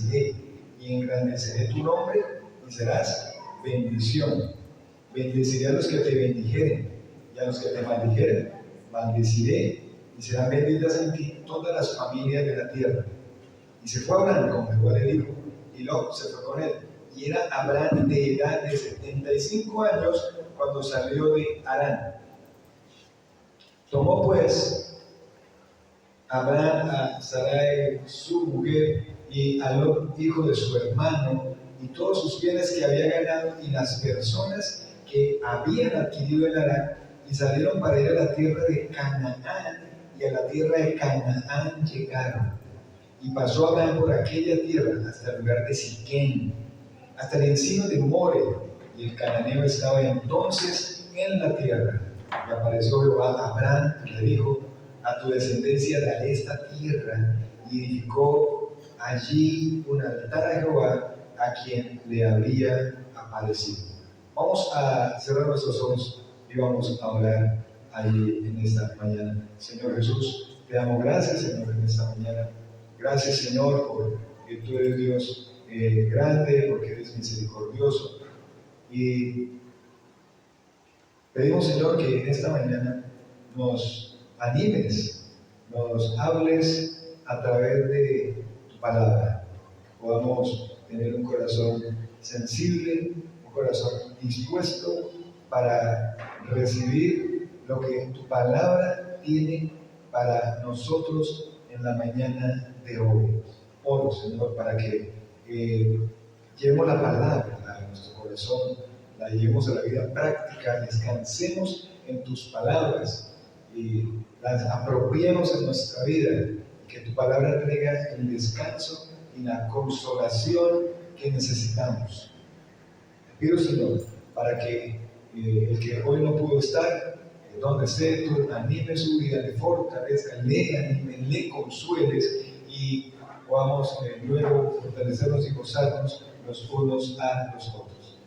bendeciré y engrandeceré tu nombre y serás bendición. Bendeciré a los que te bendijeren y a los que te maldijeren, maldeciré y serán benditas en ti todas las familias de la tierra. Y se fue Abraham, como Jehová le dijo, y Lot se fue con él. Y era Abraham de edad de 75 años cuando salió de Harán. Tomó pues Abraham a Sarai, su mujer, y a Lot, hijo de su hermano, y todos sus bienes que había ganado, y las personas que habían adquirido en Harán, y salieron para ir a la tierra de Canaán, y a la tierra de Canaán llegaron. Y pasó Abraham por aquella tierra hasta el lugar de Siquem, hasta el encino de More, y el cananeo estaba entonces en la tierra. Y apareció Jehová a Abraham y le dijo: a tu descendencia daré esta tierra. Y edificó allí un altar a Jehová, a quien le había aparecido. Vamos a cerrar nuestros ojos y vamos a orar ahí en esta mañana. Señor Jesús, te damos gracias, Señor, en esta mañana. Gracias, Señor, porque tú eres Dios grande, porque eres misericordioso. Y pedimos, Señor, que en esta mañana nos animes, nos hables a través de tu palabra. Podamos tener un corazón sensible, un corazón dispuesto para recibir lo que tu palabra tiene para nosotros en la mañana de hoy. Oro, Señor, para que llevemos la palabra a nuestro corazón, la llevemos a la vida práctica, descansemos en tus palabras y las apropiemos en nuestra vida, que tu palabra traiga el descanso y la consolación que necesitamos. Te pido, Señor, para que el que hoy no pudo estar, donde esté, tú anime su vida, le fortalezca, le anime, le consueles y podamos luego fortalecernos y gozarnos los unos a los otros.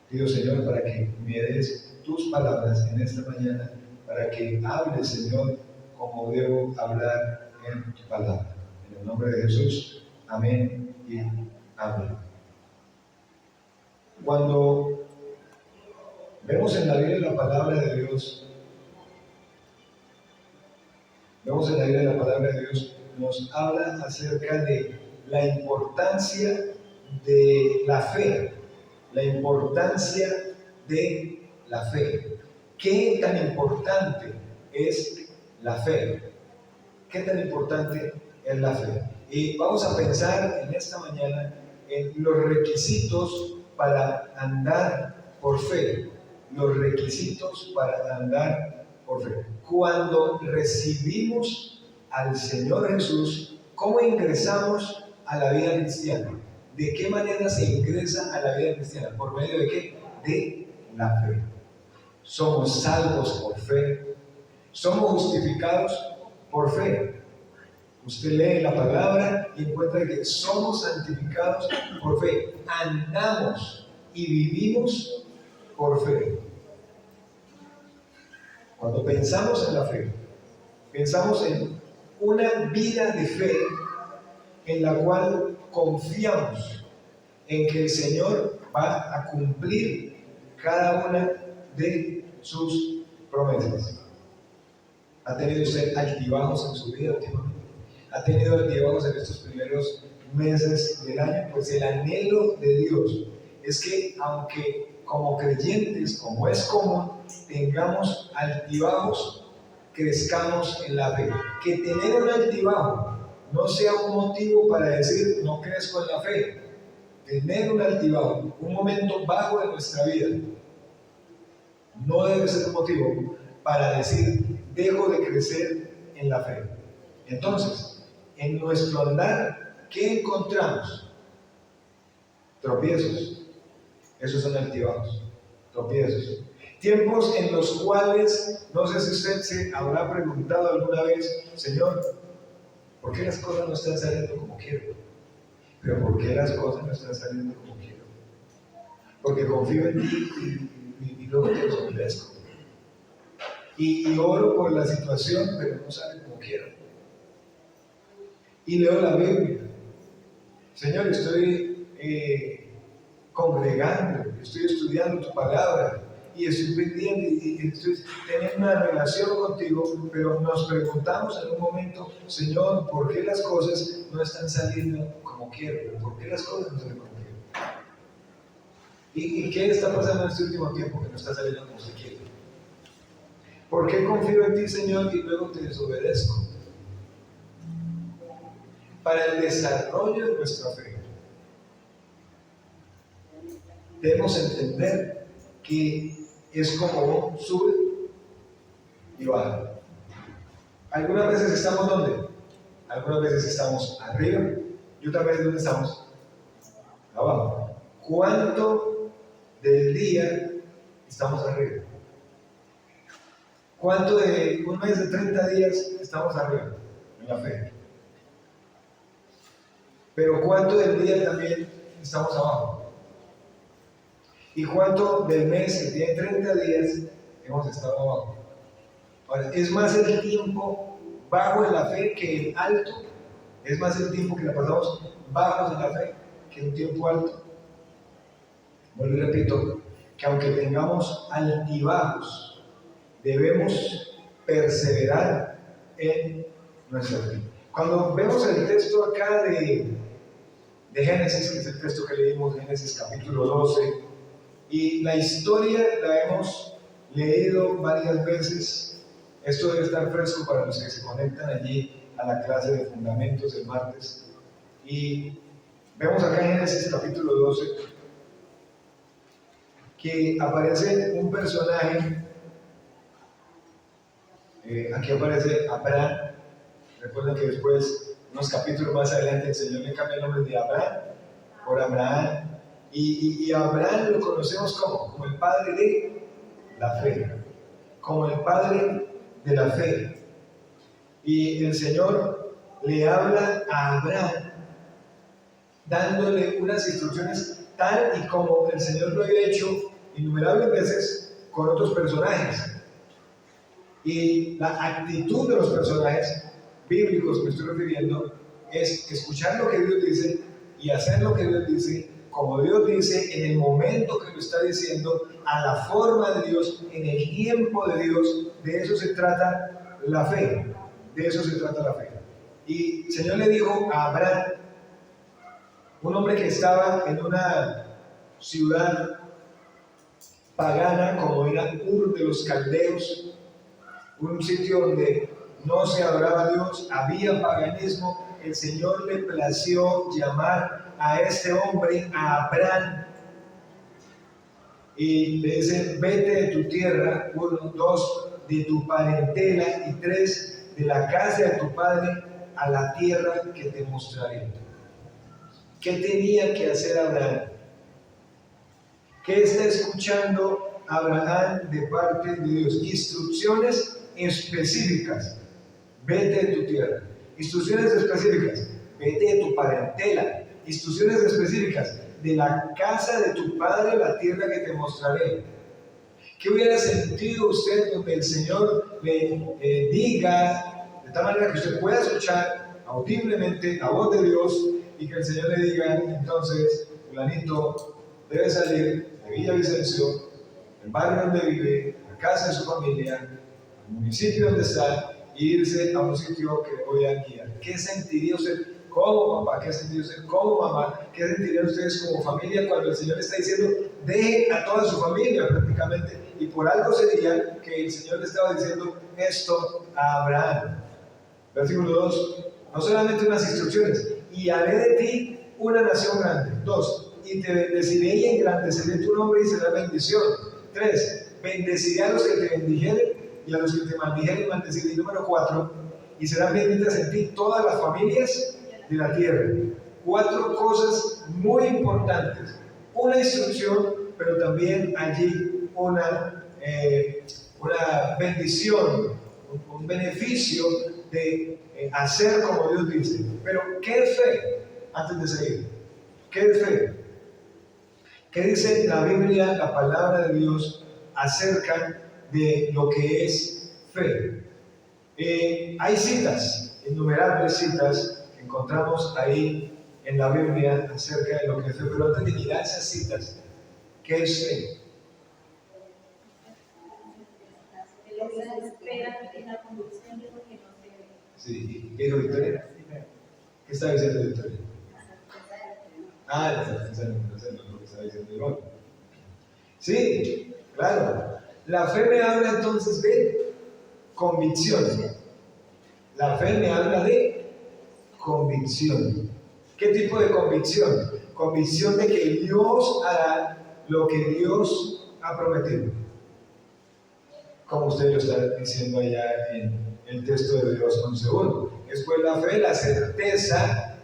Pido, Señor, para que me des tus palabras en esta mañana, para que hable, Señor, como debo hablar en tu palabra. En el nombre de Jesús, amén y amén. Cuando vemos en la Biblia la palabra de Dios, nos habla acerca de la importancia de la fe, la importancia de la fe. ¿Qué tan importante es la fe? ¿Qué tan importante es la fe? Y vamos a pensar en esta mañana en los requisitos para andar por fe. Los requisitos para andar por fe. Cuando recibimos al Señor Jesús, ¿cómo ingresamos a la vida cristiana? ¿De qué manera se ingresa a la vida cristiana? ¿Por medio de qué? De la fe. Somos salvos por fe. Somos justificados por fe. Usted lee la palabra y encuentra que somos santificados por fe. Andamos y vivimos por fe. Cuando pensamos en la fe, pensamos en una vida de fe en la cual confiamos en que el Señor va a cumplir cada una de sus promesas. ¿Ha tenido usted altibajos en su vida últimamente? ¿Ha tenido altibajos en estos primeros meses del año? Pues el anhelo de Dios es que, aunque como creyentes, como es común, tengamos altibajos, crezcamos en la fe. Que tener un altibajo no sea un motivo para decir no crezco en la fe. Tener un altibajo, un momento bajo de nuestra vida, no debe ser un motivo para decir dejo de crecer en la fe. Entonces, en nuestro andar, ¿qué encontramos? Tropiezos. Esos son altibajos, tropiezos. Tiempos en los cuales, no sé si usted se habrá preguntado alguna vez: Señor, ¿por qué las cosas no están saliendo como quiero? Pero ¿por qué las cosas no están saliendo como quiero? Porque confío en ti y luego te desobedezco. Y oro por la situación, pero no sale como quiero. Y leo la Biblia. Señor, estoy congregando, estoy estudiando tu palabra y estoy pendiente y estoy teniendo una relación contigo, pero nos preguntamos en un momento, Señor, ¿por qué las cosas no están saliendo como quiero? ¿Por qué las cosas no salen como quiero? ¿Y qué está pasando en este último tiempo que no está saliendo como se quiere? ¿Por qué confío en ti, Señor, y luego te desobedezco? Para el desarrollo de nuestra fe, debemos entender que es como un sube y baja. Algunas veces estamos ¿dónde? Algunas veces estamos arriba y otras veces ¿dónde estamos? Abajo. ¿Cuánto del día estamos arriba? ¿Cuánto de un mes de 30 días estamos arriba en la fe? Pero ¿cuánto del día también estamos abajo? ¿Y cuánto del mes que tiene 30 días hemos estado abajo? Ahora, es más el tiempo bajo en la fe que el alto. Es más el tiempo que la pasamos bajos en la fe que un tiempo alto. Bueno, y repito, que aunque tengamos altibajos, debemos perseverar en nuestra fe. Cuando vemos el texto acá de Génesis, que es el texto que leímos, Génesis capítulo 12, y la historia la hemos leído varias veces. Esto debe estar fresco para los que se conectan allí a la clase de fundamentos el martes. Y vemos acá en Génesis capítulo 12 que aparece un personaje. Aquí aparece Abraham. Recuerden que después, unos capítulos más adelante, el Señor le cambia el nombre de Abraham por Abraham. Y Abraham lo conocemos como el padre de la fe. Como el padre de la fe. Y el Señor le habla a Abraham dándole unas instrucciones tal y como el Señor lo había hecho innumerables veces con otros personajes. Y la actitud de los personajes bíblicos que me estoy refiriendo es escuchar lo que Dios dice y hacer lo que Dios dice, como Dios dice, en el momento que lo está diciendo, a la forma de Dios, en el tiempo de Dios. De eso se trata la fe. De eso se trata la fe. Y el Señor le dijo a Abraham, un hombre que estaba en una ciudad pagana como era Ur de los Caldeos, un sitio donde no se adoraba a Dios, había paganismo. El Señor le plació llamar a este hombre, a Abraham, y le dice: vete de tu tierra, 1, 2, de tu parentela, y 3, de la casa de tu padre, a la tierra que te mostraré. ¿Qué tenía que hacer Abraham? ¿Qué está escuchando Abraham de parte de Dios? Instrucciones específicas. Vete de tu tierra. Instrucciones específicas. Vete de tu parentela. Instrucciones específicas. De la casa de tu padre, la tierra que te mostraré. ¿Qué hubiera sentido usted donde el Señor le diga, de tal manera que usted pueda escuchar audiblemente la voz de Dios, y que el Señor le diga: entonces, fulanito debe salir de Villavicencio, el barrio donde vive, la casa de su familia, al municipio donde está, e irse a un sitio que le voy a guiar? ¿Qué sentiría usted como papá? ¿Qué sentiría usted como mamá? ¿Qué sentirían ustedes como familia cuando el Señor está diciendo: deje a toda su familia prácticamente? Y por algo sería que el Señor le estaba diciendo esto a Abraham. Versículo 2, no solamente unas instrucciones: y haré de ti una nación grande. 2, y te bendeciré y engrandeceré tu nombre y será bendición. 3, bendeciré a los que te bendijeren y a los que te maldijeren maldeciré. Y número 4, y serán benditas en ti todas las familias de la tierra. 4 cosas muy importantes. Una instrucción, pero también allí una bendición, un beneficio de hacer como Dios dice. Pero, ¿qué es fe? Antes de seguir, ¿qué es fe? ¿Qué dice la Biblia, la palabra de Dios, acerca de lo que es fe? Hay citas, innumerables citas que encontramos ahí en la Biblia acerca de lo que es fe. Pero antes de mirar esas citas, ¿qué es fe? La espera y la convicción de lo que no se ve. Sí, ¿qué dijo Victoria? ¿Qué está diciendo Victoria? La certeza de lo que no se ve, lo que está diciendo Iván. Sí, claro. La fe me habla entonces de convicción. La fe me habla de convicción. ¿Qué tipo de convicción? Convicción de que Dios hará lo que Dios ha prometido. Como usted lo está diciendo allá en el texto de Dios 11:1. Después la fe, la certeza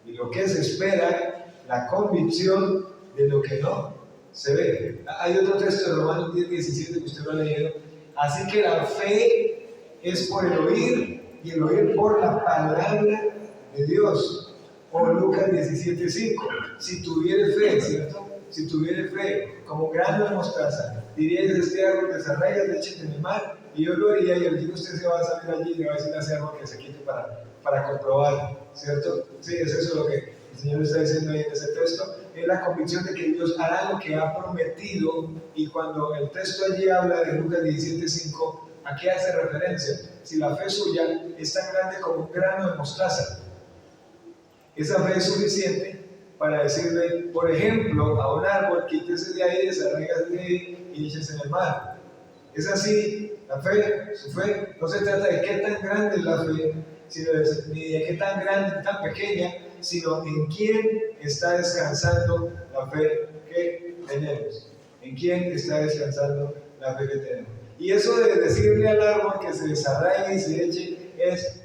de lo que se espera, la convicción de lo que no se ve. Hay otro texto de Romanos 10:17 que usted lo ha leído. Así que la fe es por el oír y el oír por la palabra de Dios. O Lucas 17:5. Si tuviere fe, ¿cierto? Si tuviere fe como grano de mostaza, diríais a este árbol, desarraigas, échate en el mar, y yo lo haría, y el día usted se va a salir allí y le va a decir a ese árbol que se quite para comprobar, ¿cierto? Sí, es eso lo que el Señor está diciendo ahí en ese texto. Es la convicción de que Dios hará lo que ha prometido, y cuando el texto allí habla de Lucas 17:5, ¿a qué hace referencia? Si la fe suya es tan grande como un grano de mostaza, esa fe es suficiente para decirle, por ejemplo, a un árbol, quítese de ahí, desarráigase de ahí y échese en el mar. Es así, la fe, su fe, no se trata de qué tan grande es la fe, ni de qué tan grande, tan pequeña, sino en quién está descansando la fe que tenemos. En quién está descansando la fe que tenemos. Y eso de decirle al árbol que se desarraigue y se eche,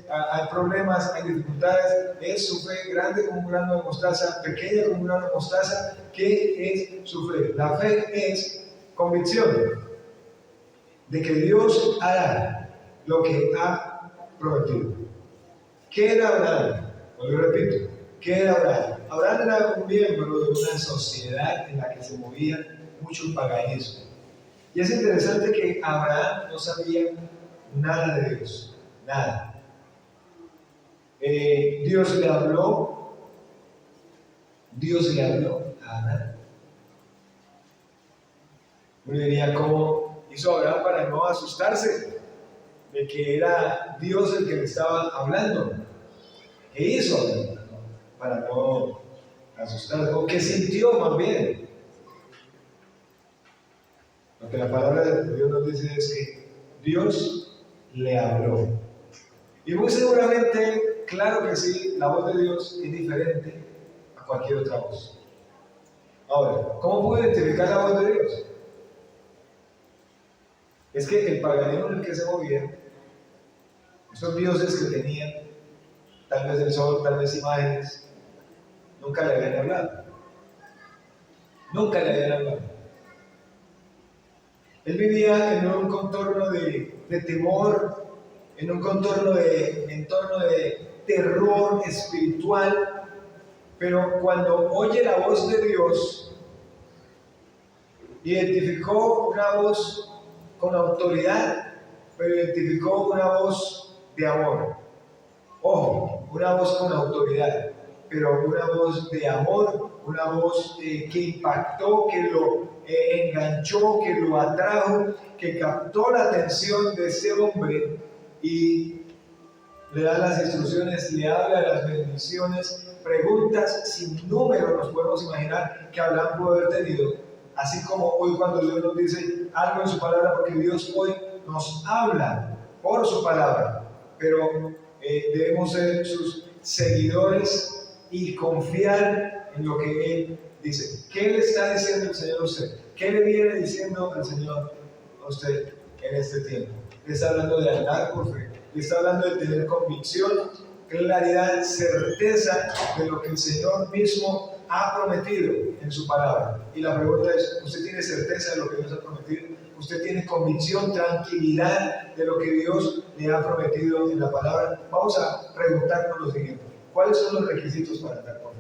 hay problemas, hay dificultades, es su fe grande como un grano de mostaza, pequeña como un grano de mostaza. ¿Qué es su fe? La fe es convicción de que Dios hará lo que ha prometido. ¿Qué era Abraham? Lo repito, ¿qué era Abraham? Abraham era un miembro de una sociedad en la que se movía mucho el paganismo. Y es interesante que Abraham no sabía nada de Dios, nada. Dios le habló a Abraham. Uno diría, ¿cómo hizo Abraham para no asustarse de que era Dios el que le estaba hablando? ¿Qué hizo Abraham para no asustarse? ¿O qué sintió más bien? Lo que la palabra de Dios nos dice es que Dios le habló. Y muy seguramente, claro que sí, la voz de Dios es diferente a cualquier otra voz. Ahora, ¿cómo puedo identificar la voz de Dios? Es que el paganismo en el que se movía, esos dioses que tenían, tal vez el sol, tal vez imágenes, nunca le habían hablado. Nunca le habían hablado. Él vivía en un contorno de temor, en un entorno de terror espiritual, pero cuando oye la voz de Dios, identificó una voz con autoridad, pero identificó una voz de amor. Ojo, una voz con autoridad, pero una voz de amor, una voz que impactó, que lo enganchó, que lo atrajo, que captó la atención de ese hombre y le da las instrucciones, le habla de las bendiciones, preguntas sin número nos podemos imaginar que Abraham pudo haber tenido, así como hoy cuando Dios nos dice algo en su palabra, porque Dios hoy nos habla por su palabra, pero debemos ser sus seguidores y confiar en lo que Él dice. ¿Qué le está diciendo el Señor a usted? ¿Qué le viene diciendo el Señor a usted en este tiempo? Le está hablando de andar por fe, le está hablando de tener convicción, claridad, certeza de lo que el Señor mismo ha prometido en su palabra. Y la pregunta es, ¿usted tiene certeza de lo que Dios ha prometido? ¿Usted tiene convicción, tranquilidad de lo que Dios le ha prometido en la palabra? Vamos a preguntarnos lo siguiente: ¿cuáles son los requisitos para andar por fe?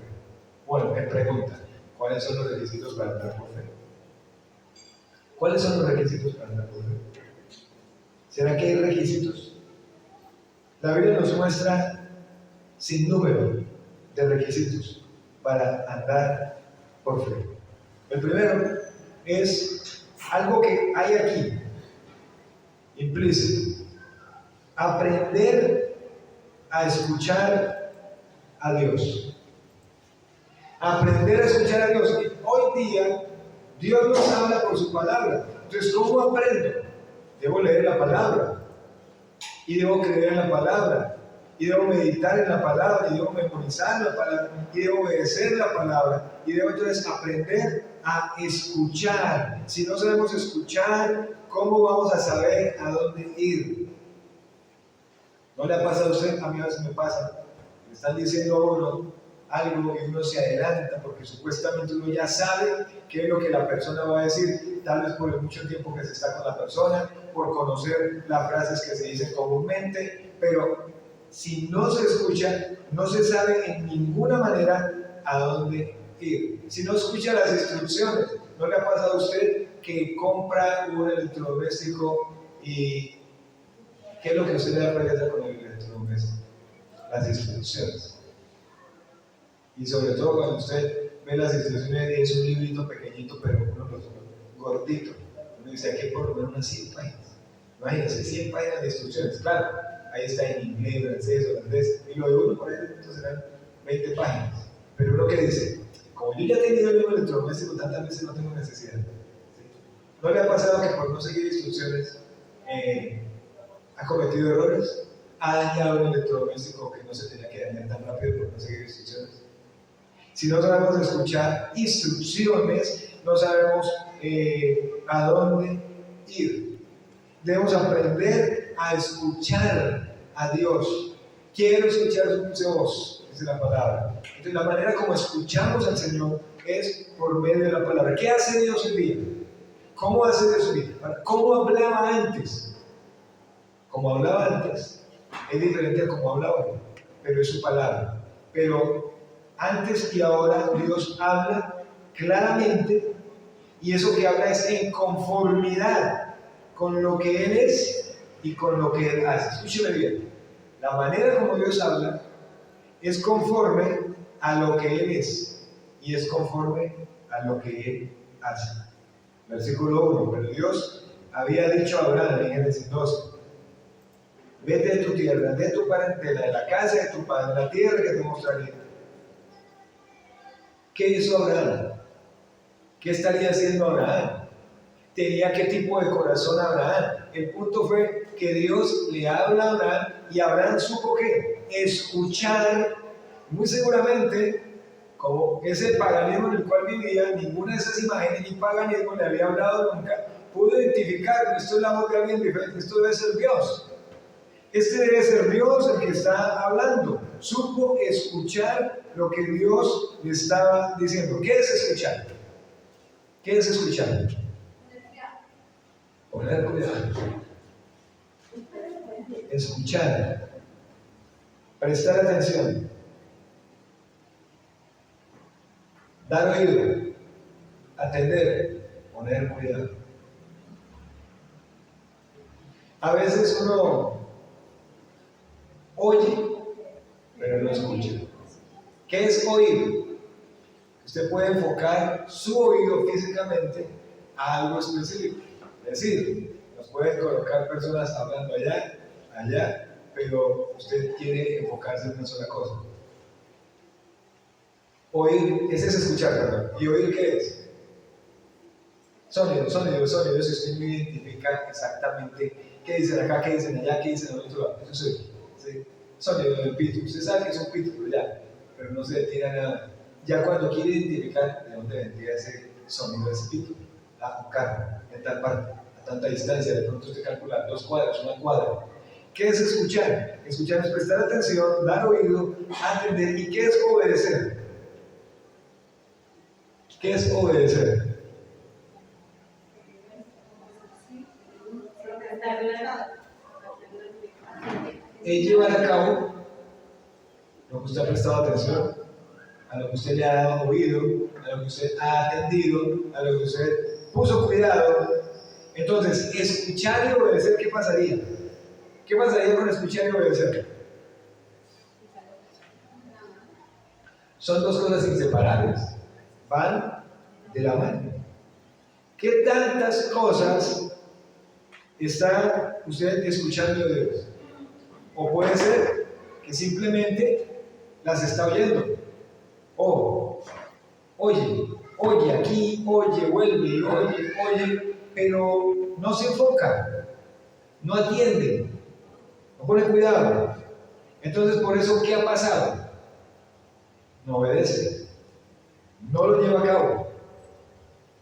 Bueno, me pregunta, ¿cuáles son los requisitos para andar por fe? ¿Cuáles son los requisitos para andar por fe? ¿Será que hay requisitos? La Biblia nos muestra sin número de requisitos. para andar por fe. El primero es algo que hay aquí, implícito. Aprender a escuchar a Dios. Aprender a escuchar a Dios. Hoy día, Dios nos habla por su palabra. Entonces, ¿cómo aprendo? Debo leer la palabra. Y debo creer en la palabra. Y debo meditar en la palabra. Y debo memorizar la palabra. Y debo obedecer la palabra. Y debo entonces aprender a escuchar. Si no sabemos escuchar, ¿cómo vamos a saber a dónde ir? ¿No le ha pasado a usted? A mí a veces me pasa. Me están diciendo a uno algo y uno se adelanta porque supuestamente uno ya sabe qué es lo que la persona va a decir, tal vez por el mucho tiempo que se está con la persona, por conocer las frases que se dicen comúnmente, pero si no se escucha, no se sabe en ninguna manera a dónde ir. Si no escucha las instrucciones, ¿no le ha pasado a usted que compra un electrodoméstico y qué es lo que usted le da pereza con el electrodoméstico? Las instrucciones. Y sobre todo cuando usted ve las instrucciones, es un librito pequeñito, pero uno los gordito. Uno dice, aquí por lo menos unas 100 páginas. Imagínense, 100 páginas de instrucciones. Claro, ahí está en inglés, francés, holandés, y lo de uno por ahí entonces serán 20 páginas. Pero uno que dice, como yo ya he tenido el mismo electrodoméstico tantas veces, no tengo necesidad. ¿Sí? ¿No le ha pasado que por no seguir instrucciones ha cometido errores? ¿Ha dañado un electrodoméstico que no se tenía que dañar tan rápido por no seguir instrucciones? Si no sabemos escuchar instrucciones, no sabemos a dónde ir. Debemos aprender a escuchar a Dios. Quiero escuchar su voz, dice la palabra. Entonces, la manera como escuchamos al Señor es por medio de la palabra. ¿Qué hace Dios hoy día? ¿Cómo hace Dios hoy día? ¿Cómo hablaba antes? Como hablaba antes, es diferente a como habla hoy, pero es su palabra. Pero antes y ahora Dios habla claramente, y eso que habla es en conformidad con lo que Él es y con lo que Él hace. Escúcheme bien, la manera como Dios habla es conforme a lo que Él es y es conforme a lo que Él hace. Versículo 1, pero Dios había dicho a Abraham en Génesis 12, vete de tu tierra, de tu parentela, de la casa de tu padre, la tierra que te mostraré. ¿Qué hizo Abraham? ¿Qué estaría haciendo Abraham? ¿Tenía qué tipo de corazón Abraham? El punto fue que Dios le habla a Abraham y Abraham supo que escuchar, muy seguramente, como ese paganismo en el cual vivía, ninguna de esas imágenes ni paganismo le había hablado nunca, pudo identificar que esto es la voz de alguien diferente, esto debe ser Dios. Este debe ser Dios el que está hablando. Supo escuchar lo que Dios le estaba diciendo. ¿Qué es escuchar? ¿Qué es escuchar? Poner cuidado. Escuchar. Prestar atención. Dar oído. Atender. Poner cuidado. A veces uno oye, pero no escucha. ¿Qué es oír? Usted puede enfocar su oído físicamente a algo específico. Es decir, nos pueden colocar personas hablando allá, pero usted quiere enfocarse en una sola cosa. Oír, ese es escuchar, ¿verdad? ¿Y oír qué es? Sonido. Si usted no identifica exactamente qué dicen acá, qué dicen allá, qué dicen al otro lado, eso es oír. ¿Sí? Sonido del pito. Usted sabe que es un pito, pero no se detiene a nada. Ya cuando quiere identificar de dónde vendría ese sonido de ese pito, un carro, en tal parte, a tanta distancia, de pronto usted calcula 2 cuadras, 1 cuadra. ¿Qué es escuchar? Escuchar es prestar atención, dar oído, atender. ¿Y qué es obedecer? ¿Qué es obedecer? Es llevar a cabo lo que usted ha prestado atención, a lo que usted le ha dado oído, a lo que usted ha atendido, a lo que usted puso cuidado. Entonces, escuchar y obedecer, ¿qué pasaría? ¿Qué pasaría con escuchar y obedecer? Son dos cosas inseparables, van de la mano. ¿Qué tantas cosas está usted escuchando de Dios? O puede ser que simplemente las está oyendo. O oye aquí, oye, vuelve, oye, pero no se enfoca, no atiende, no pone cuidado. Entonces, por eso, ¿qué ha pasado? No obedece, no lo lleva a cabo.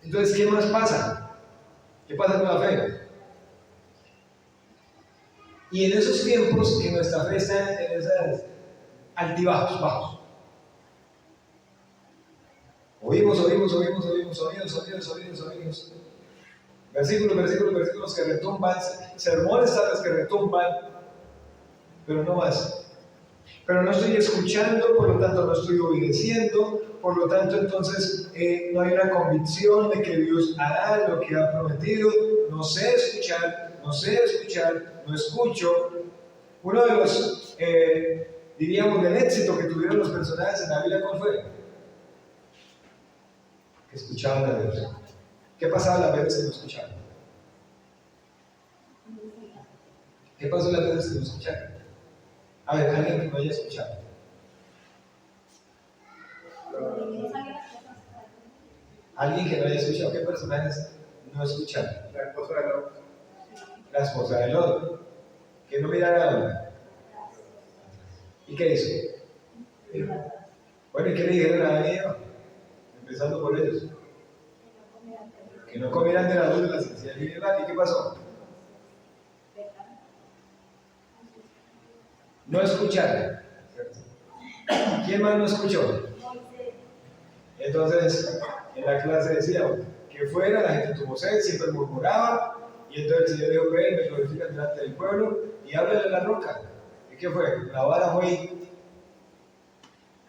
Entonces, ¿qué más pasa? ¿Qué pasa con la fe? Y en esos tiempos que nuestra fe está en esos altibajos, bajos. Oímos. Versículos que retumban, sermones tales que retumban, pero no más. Pero no estoy escuchando, por lo tanto no estoy obedeciendo, por lo tanto entonces no hay una convicción de que Dios hará lo que ha prometido. No sé escuchar, no escucho. Uno de los, diríamos, del éxito que tuvieron los personajes en la Biblia, ¿cuál fue? Que escuchaban a Dios. ¿Qué pasaba las veces que no escuchaban? ¿Qué pasó las veces que no escuchaban? A ver, alguien que no haya escuchado. Alguien que no haya escuchado. ¿Qué personajes no escucharon? La esposa de Lot. La esposa de Lot. Que no mirara a dónde. ¿Y qué hizo? Bueno, ¿y qué le dijeron a Eva? Empezando por ellos. Que no comieran de la luz de la ciencia y ¿y qué pasó? No escucharon. ¿Quién más no escuchó? Entonces, en la clase decíamos que fuera, la gente tuvo sed, siempre murmuraba, y entonces el Señor dijo: ven, me glorifican delante del pueblo, y háblale a la roca. ¿Y qué fue? La vara fue.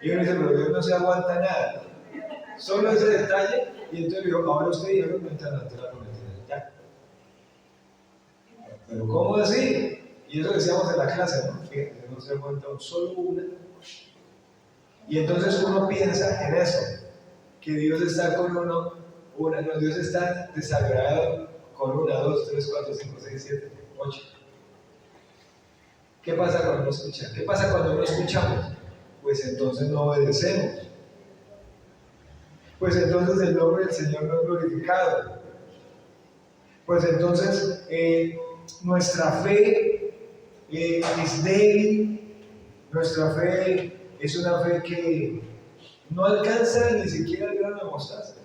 Y uno dice: pero Dios no se aguanta nada. Solo ese detalle, y entonces dijo: ahora usted y yo no entran ante la prometida. Ya. Pero ¿cómo así? Y eso decíamos en la clase, ¿no? Que no se aguanta solo una. Y entonces uno piensa en eso, que Dios está con uno, no, Dios está desagradado con 1, 2, 3, 4, 5, 6, 7, 8. ¿Qué pasa cuando no escuchamos? ¿Qué pasa cuando no escuchamos? Pues entonces no obedecemos. Pues entonces el nombre del Señor no es glorificado. Pues entonces nuestra fe es débil, nuestra fe es una fe que no alcanza ni siquiera el grano de mostaza.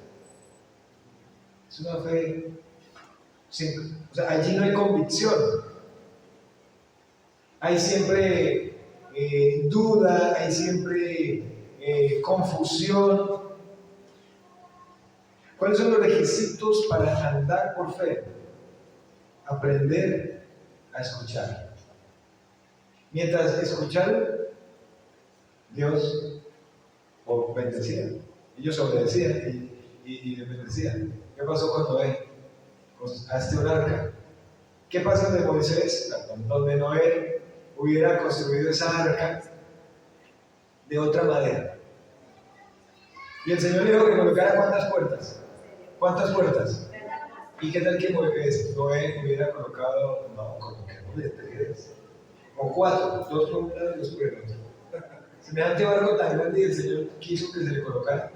Es una fe simple. O sea, allí no hay convicción. Hay siempre duda, hay siempre confusión. ¿Cuáles son los requisitos para andar por fe? Aprender a escuchar. Mientras escucharon, Dios bendecía. Ellos obedecían y les bendecían. ¿Qué pasó con Noé? Hazte un arca. ¿Qué pasa de Moisés? Donde Noé hubiera construido esa arca de otra madera. Y el Señor le dijo que colocara ¿cuántas puertas? ¿Cuántas puertas? ¿Y qué tal que Noé hubiera colocado, no, como que no le entregues? O 4, 2 por un lado y 2 por el otro. Semejante barco tan grande y el Señor quiso que se le colocara.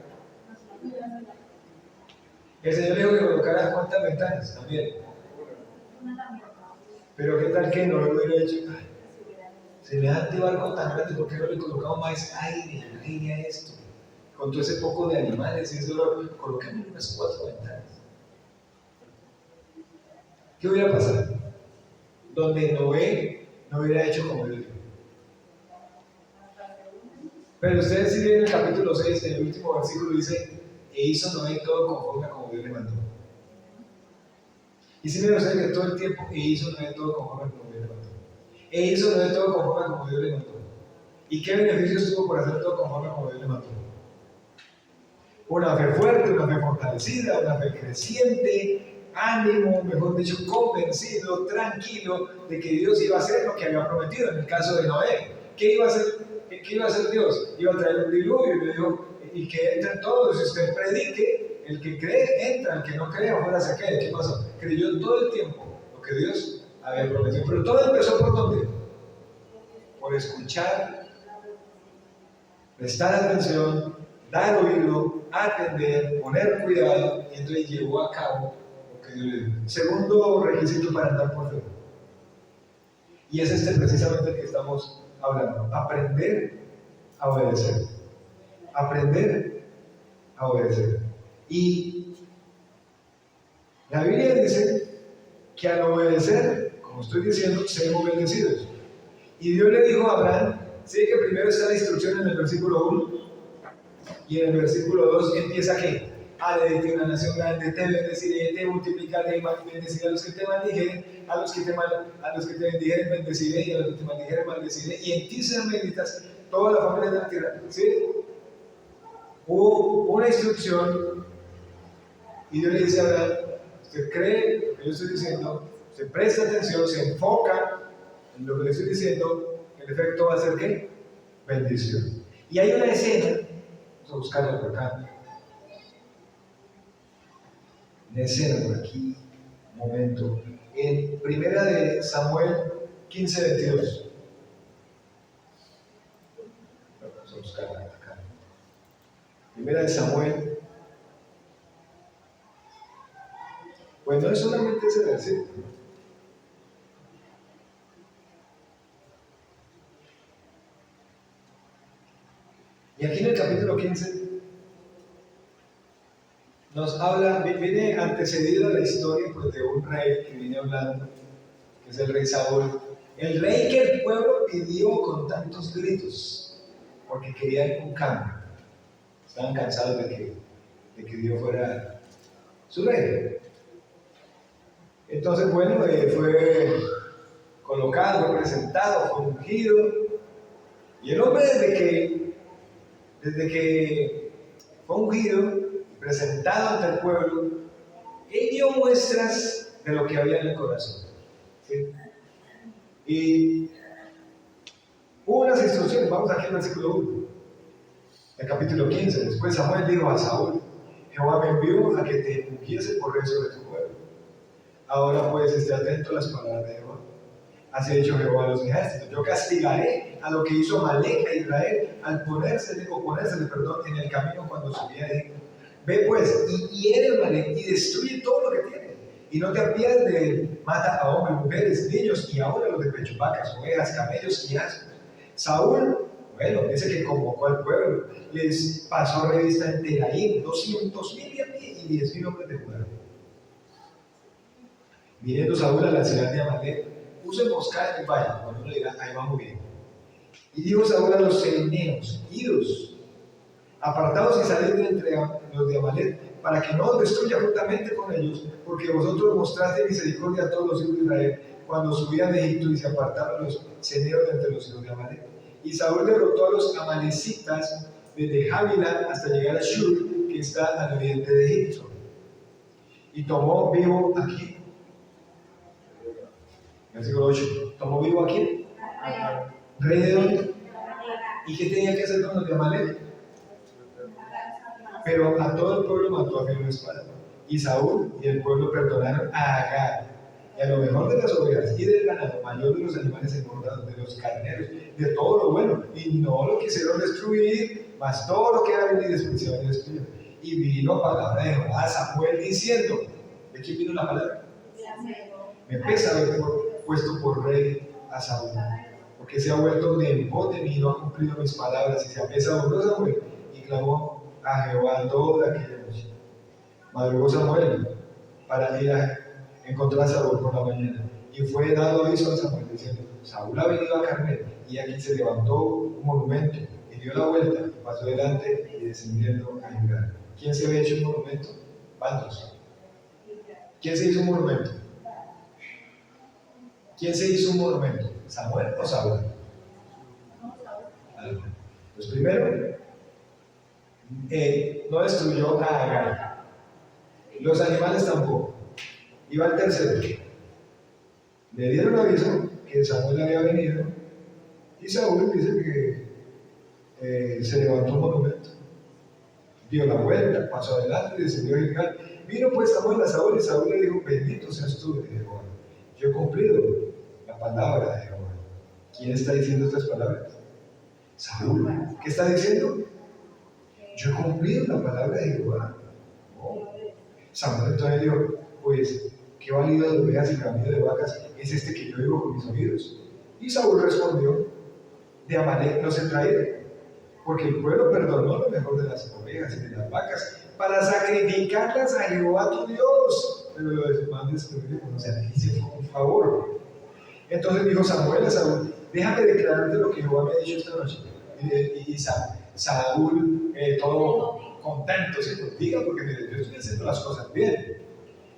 El Señor dijo que colocara ¿cuántas ventanas? También. Pero qué tal que no lo hubiera hecho. Ay, semejante barco tan grande, ¿por qué no le colocamos más aire a esto? Con todo ese poco de animales y eso lo colocamos en unas 4 ventanas. ¿Qué hubiera pasado? Donde Noé no hubiera hecho como Dios dijo. Pero ustedes si ven en el capítulo 6, en el último versículo dice: e hizo Noé todo conforme a como Dios le mandó. Y si miren ustedes que todo el tiempo, e hizo Noé todo conforme a como Dios le mandó. E hizo Noé todo conforme a como Dios le mandó. ¿Y qué beneficios tuvo por hacer todo conforme a como Dios le mandó? Una fe fuerte, una fe fortalecida, una fe creciente, ánimo, mejor dicho, convencido, tranquilo de que Dios iba a hacer lo que había prometido. En el caso de Noé, ¿qué iba a hacer ¿qué iba a hacer Dios? Iba a traer un diluvio y le dijo, y que entren todos, si usted predique, el que cree entra, el que no cree afuera se queda. ¿Qué pasó? Creyó todo el tiempo lo que Dios había prometido, pero todo empezó ¿por dónde? Por escuchar, prestar atención, dar oído, atender, poner cuidado, y entonces llevó a cabo lo que Dios le dijo. Segundo requisito para andar por fe. Y es este precisamente el que estamos hablando. Aprender a obedecer. Aprender a obedecer. Y la Biblia dice que al obedecer, como estoy diciendo, seremos bendecidos. Y Dios le dijo a Abraham, sí, que primero está la instrucción en el versículo 1, y en el versículo 2 empieza ¿qué? Haré de ti una nación grande, te bendeciré, te multiplicaré y bendeciré a los que te maldijeren, a los que te bendijeren bendeciré, y a los que te maldijeren maldeciré, y en ti serán benditas todas las familias de la tierra. ¿Sí? Hubo una instrucción, y Dios le dice a Abraham, usted cree lo que yo estoy diciendo, se presta atención, se enfoca en lo que le estoy diciendo, el efecto va a ser ¿qué? Bendición. Y hay una escena, vamos a buscarla por acá. Una escena por aquí, un momento, en primera de Samuel 15:22. Vamos a buscarla acá. Primera de Samuel. Pues no es solamente ese versículo. Y aquí en el capítulo 15 nos habla, viene antecedido la historia pues, de un rey que viene hablando, que es el rey Saúl. El rey que el pueblo pidió con tantos gritos, porque querían un cambio. Estaban cansados de que Dios fuera su rey. Entonces, bueno, fue colocado, fue presentado, fue ungido. Y el hombre desde que fue ungido, presentado ante el pueblo, él dio muestras de lo que había en el corazón. ¿Sí? Y hubo unas instrucciones, vamos aquí al versículo 1, del capítulo 15. Después Samuel dijo a Saúl, Jehová me envió a que te ungiese por rey sobre tu pueblo. Ahora pues esté atento a las palabras de Jehová. Así ha dicho Jehová a los ejércitos: yo castigaré a lo que hizo Amalek a Israel al ponérsele en el camino cuando subía de Egipto. Ve pues y hiere Amalek y destruye todo lo que tiene, y no te apiades de él. Mata a hombres, mujeres, niños y ahora los de pecho, vacas, ovejas, camellos y asnos. Saúl, bueno, dice que convocó al pueblo, les pasó revista en Telaim, 200,000 de a pie y 10,000 hombres de Judá. Viniendo Saúl a la ciudad de Amalek, puso emboscada en el valle. Cuando uno dirá, ahí vamos bien. Y dijo Saúl a los ceneos: idos, apartados y salid de entre los de Amalek, para que no os destruya juntamente con ellos, porque vosotros mostraste misericordia a todos los hijos de Israel cuando subían de Egipto y se apartaron los ceneos de entre los hijos de Amalek. Y Saúl derrotó a los amalecitas desde Javila hasta llegar a Shur, que está al oriente de Egipto. Y tomó vivo aquí. Versículo 8. ¿Tomó vivo aquí? ¿Rey de dónde? ¿Y qué tenía que hacer con los de Amalek? Pero a todo el pueblo mató a filo de espada. Y Saúl y el pueblo perdonaron a Agar, y a lo mejor de las ovejas y del ganado, mayor de los animales engordados, de los carneros, de todo lo bueno, y no lo quisieron destruir, mas todo lo que era bien y despreciable destruyeron. Y vino palabra de Jehová a Samuel diciendo: ¿de quién vino la palabra? Me pesa haber puesto por rey a Saúl, porque se ha vuelto de en pos de mí, no ha cumplido mis palabras. Y se apesa a Samuel y clamó a Jehová toda aquella noche. Madrugó Samuel para ir a encontrar a Saúl por la mañana, y fue dado aviso a Samuel diciendo: Saúl ha venido a Carmel. Y aquí se levantó un monumento y dio la vuelta, y pasó delante y descendiendo a Gilgal. ¿Quién se había hecho un monumento? Bandos. ¿Quién se hizo un monumento? ¿Quién se hizo un monumento? ¿Samuel o Saúl? Pues primero, no destruyó a Agar. Los animales tampoco. Iba al tercero. Le dieron aviso que Samuel había venido, y Saúl dice se levantó un monumento, dio la vuelta, pasó adelante y descendió a Gilgal. Vino pues Samuel a Saúl y Saúl le dijo: bendito seas tú de Jehová, yo he cumplido la palabra de Jehová. ¿Quién está diciendo estas palabras? Saúl. ¿Qué está diciendo? Yo he cumplido la palabra de Jehová. Oh. Samuel entonces dijo: pues, ¿qué valido de ovejas y camino de vacas es este que yo oigo con mis oídos? Y Saúl respondió: de Amalek no se trae, porque el pueblo perdonó lo mejor de las ovejas y de las vacas para sacrificarlas a Jehová tu Dios, pero lo demás destruir, o sea, hice un favor. Entonces dijo Samuel a Saúl: déjame declararte lo que Jehová me ha dicho esta noche. Y Saúl, todo contento, ¿sí? Pues diga, porque mire, yo estoy haciendo las cosas bien.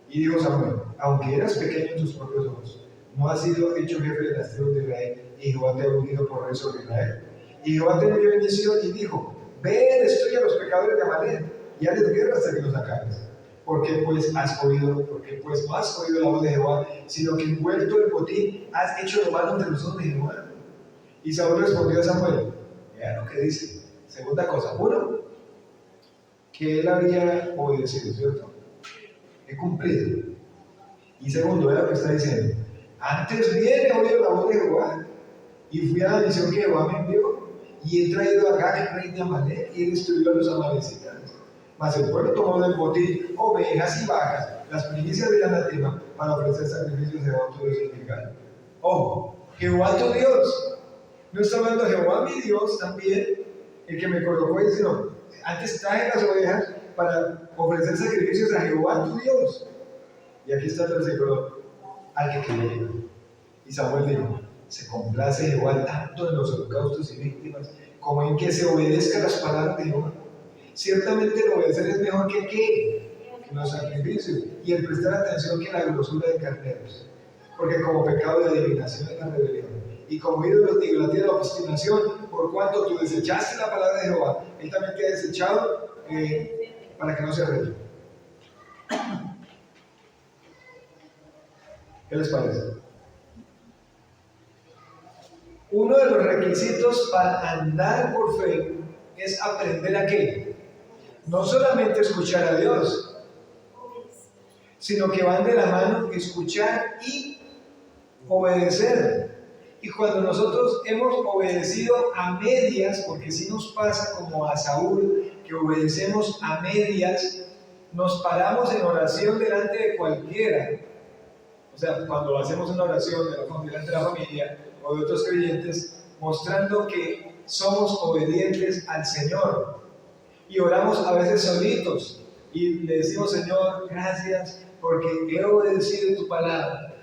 Y dijo Samuel: aunque eras pequeño en tus propios ojos, no has sido hecho jefe de las tribus de Israel, y Jehová te ha unido por rey sobre Israel. Y Jehová te envió bendición y dijo: ven, destruye a los pecadores de Amalek y hazles guerra hasta que los acabes. ¿Por qué pues no has oído la voz de Jehová, sino que envuelto en botín has hecho lo malo ante los ojos de Jehová? Y Saúl respondió a Samuel: vea lo que dice. Segunda cosa: uno, que él había obedecido, ¿cierto? He cumplido. Y segundo, era lo que está diciendo: antes bien he oído la voz de Jehová, y fui a la misión que Jehová me envió, y he traído a Agag, rey de Amalek, y he destruido a los amalecitas. Mas el pueblo tomó del botín ovejas y vacas, las primicias del anatema, para ofrecer sacrificios a Jehová tu Dios en Gilgal. Ojo, Jehová tu Dios. No está hablando de Jehová mi Dios también, el que me colocó ahí, sino antes traje las ovejas para ofrecer sacrificios a Jehová tu Dios. Y aquí está el versículo al que quería. Y Samuel dijo: se complace Jehová tanto en los holocaustos y víctimas como en que se obedezcan las palabras de Jehová. Ciertamente el obedecer es mejor que los sacrificios, y el prestar atención que la grosura de carneros. Porque como pecado de adivinación es la rebelión, y como ídolo de idolatría la obstinación, por cuanto tú desechaste la palabra de Jehová, él también te ha desechado para que no se arregle. ¿Qué les parece? Uno de los requisitos para andar por fe es aprender a qué. No solamente escuchar a Dios, sino que van de la mano escuchar y obedecer. Y cuando nosotros hemos obedecido a medias, porque si nos pasa como a Saúl, que obedecemos a medias, nos paramos en oración delante de cualquiera. O sea, cuando hacemos una oración delante de la familia o de otros creyentes, mostrando que somos obedientes al Señor. Y oramos a veces solitos y le decimos: Señor, gracias porque he obedecido tu palabra.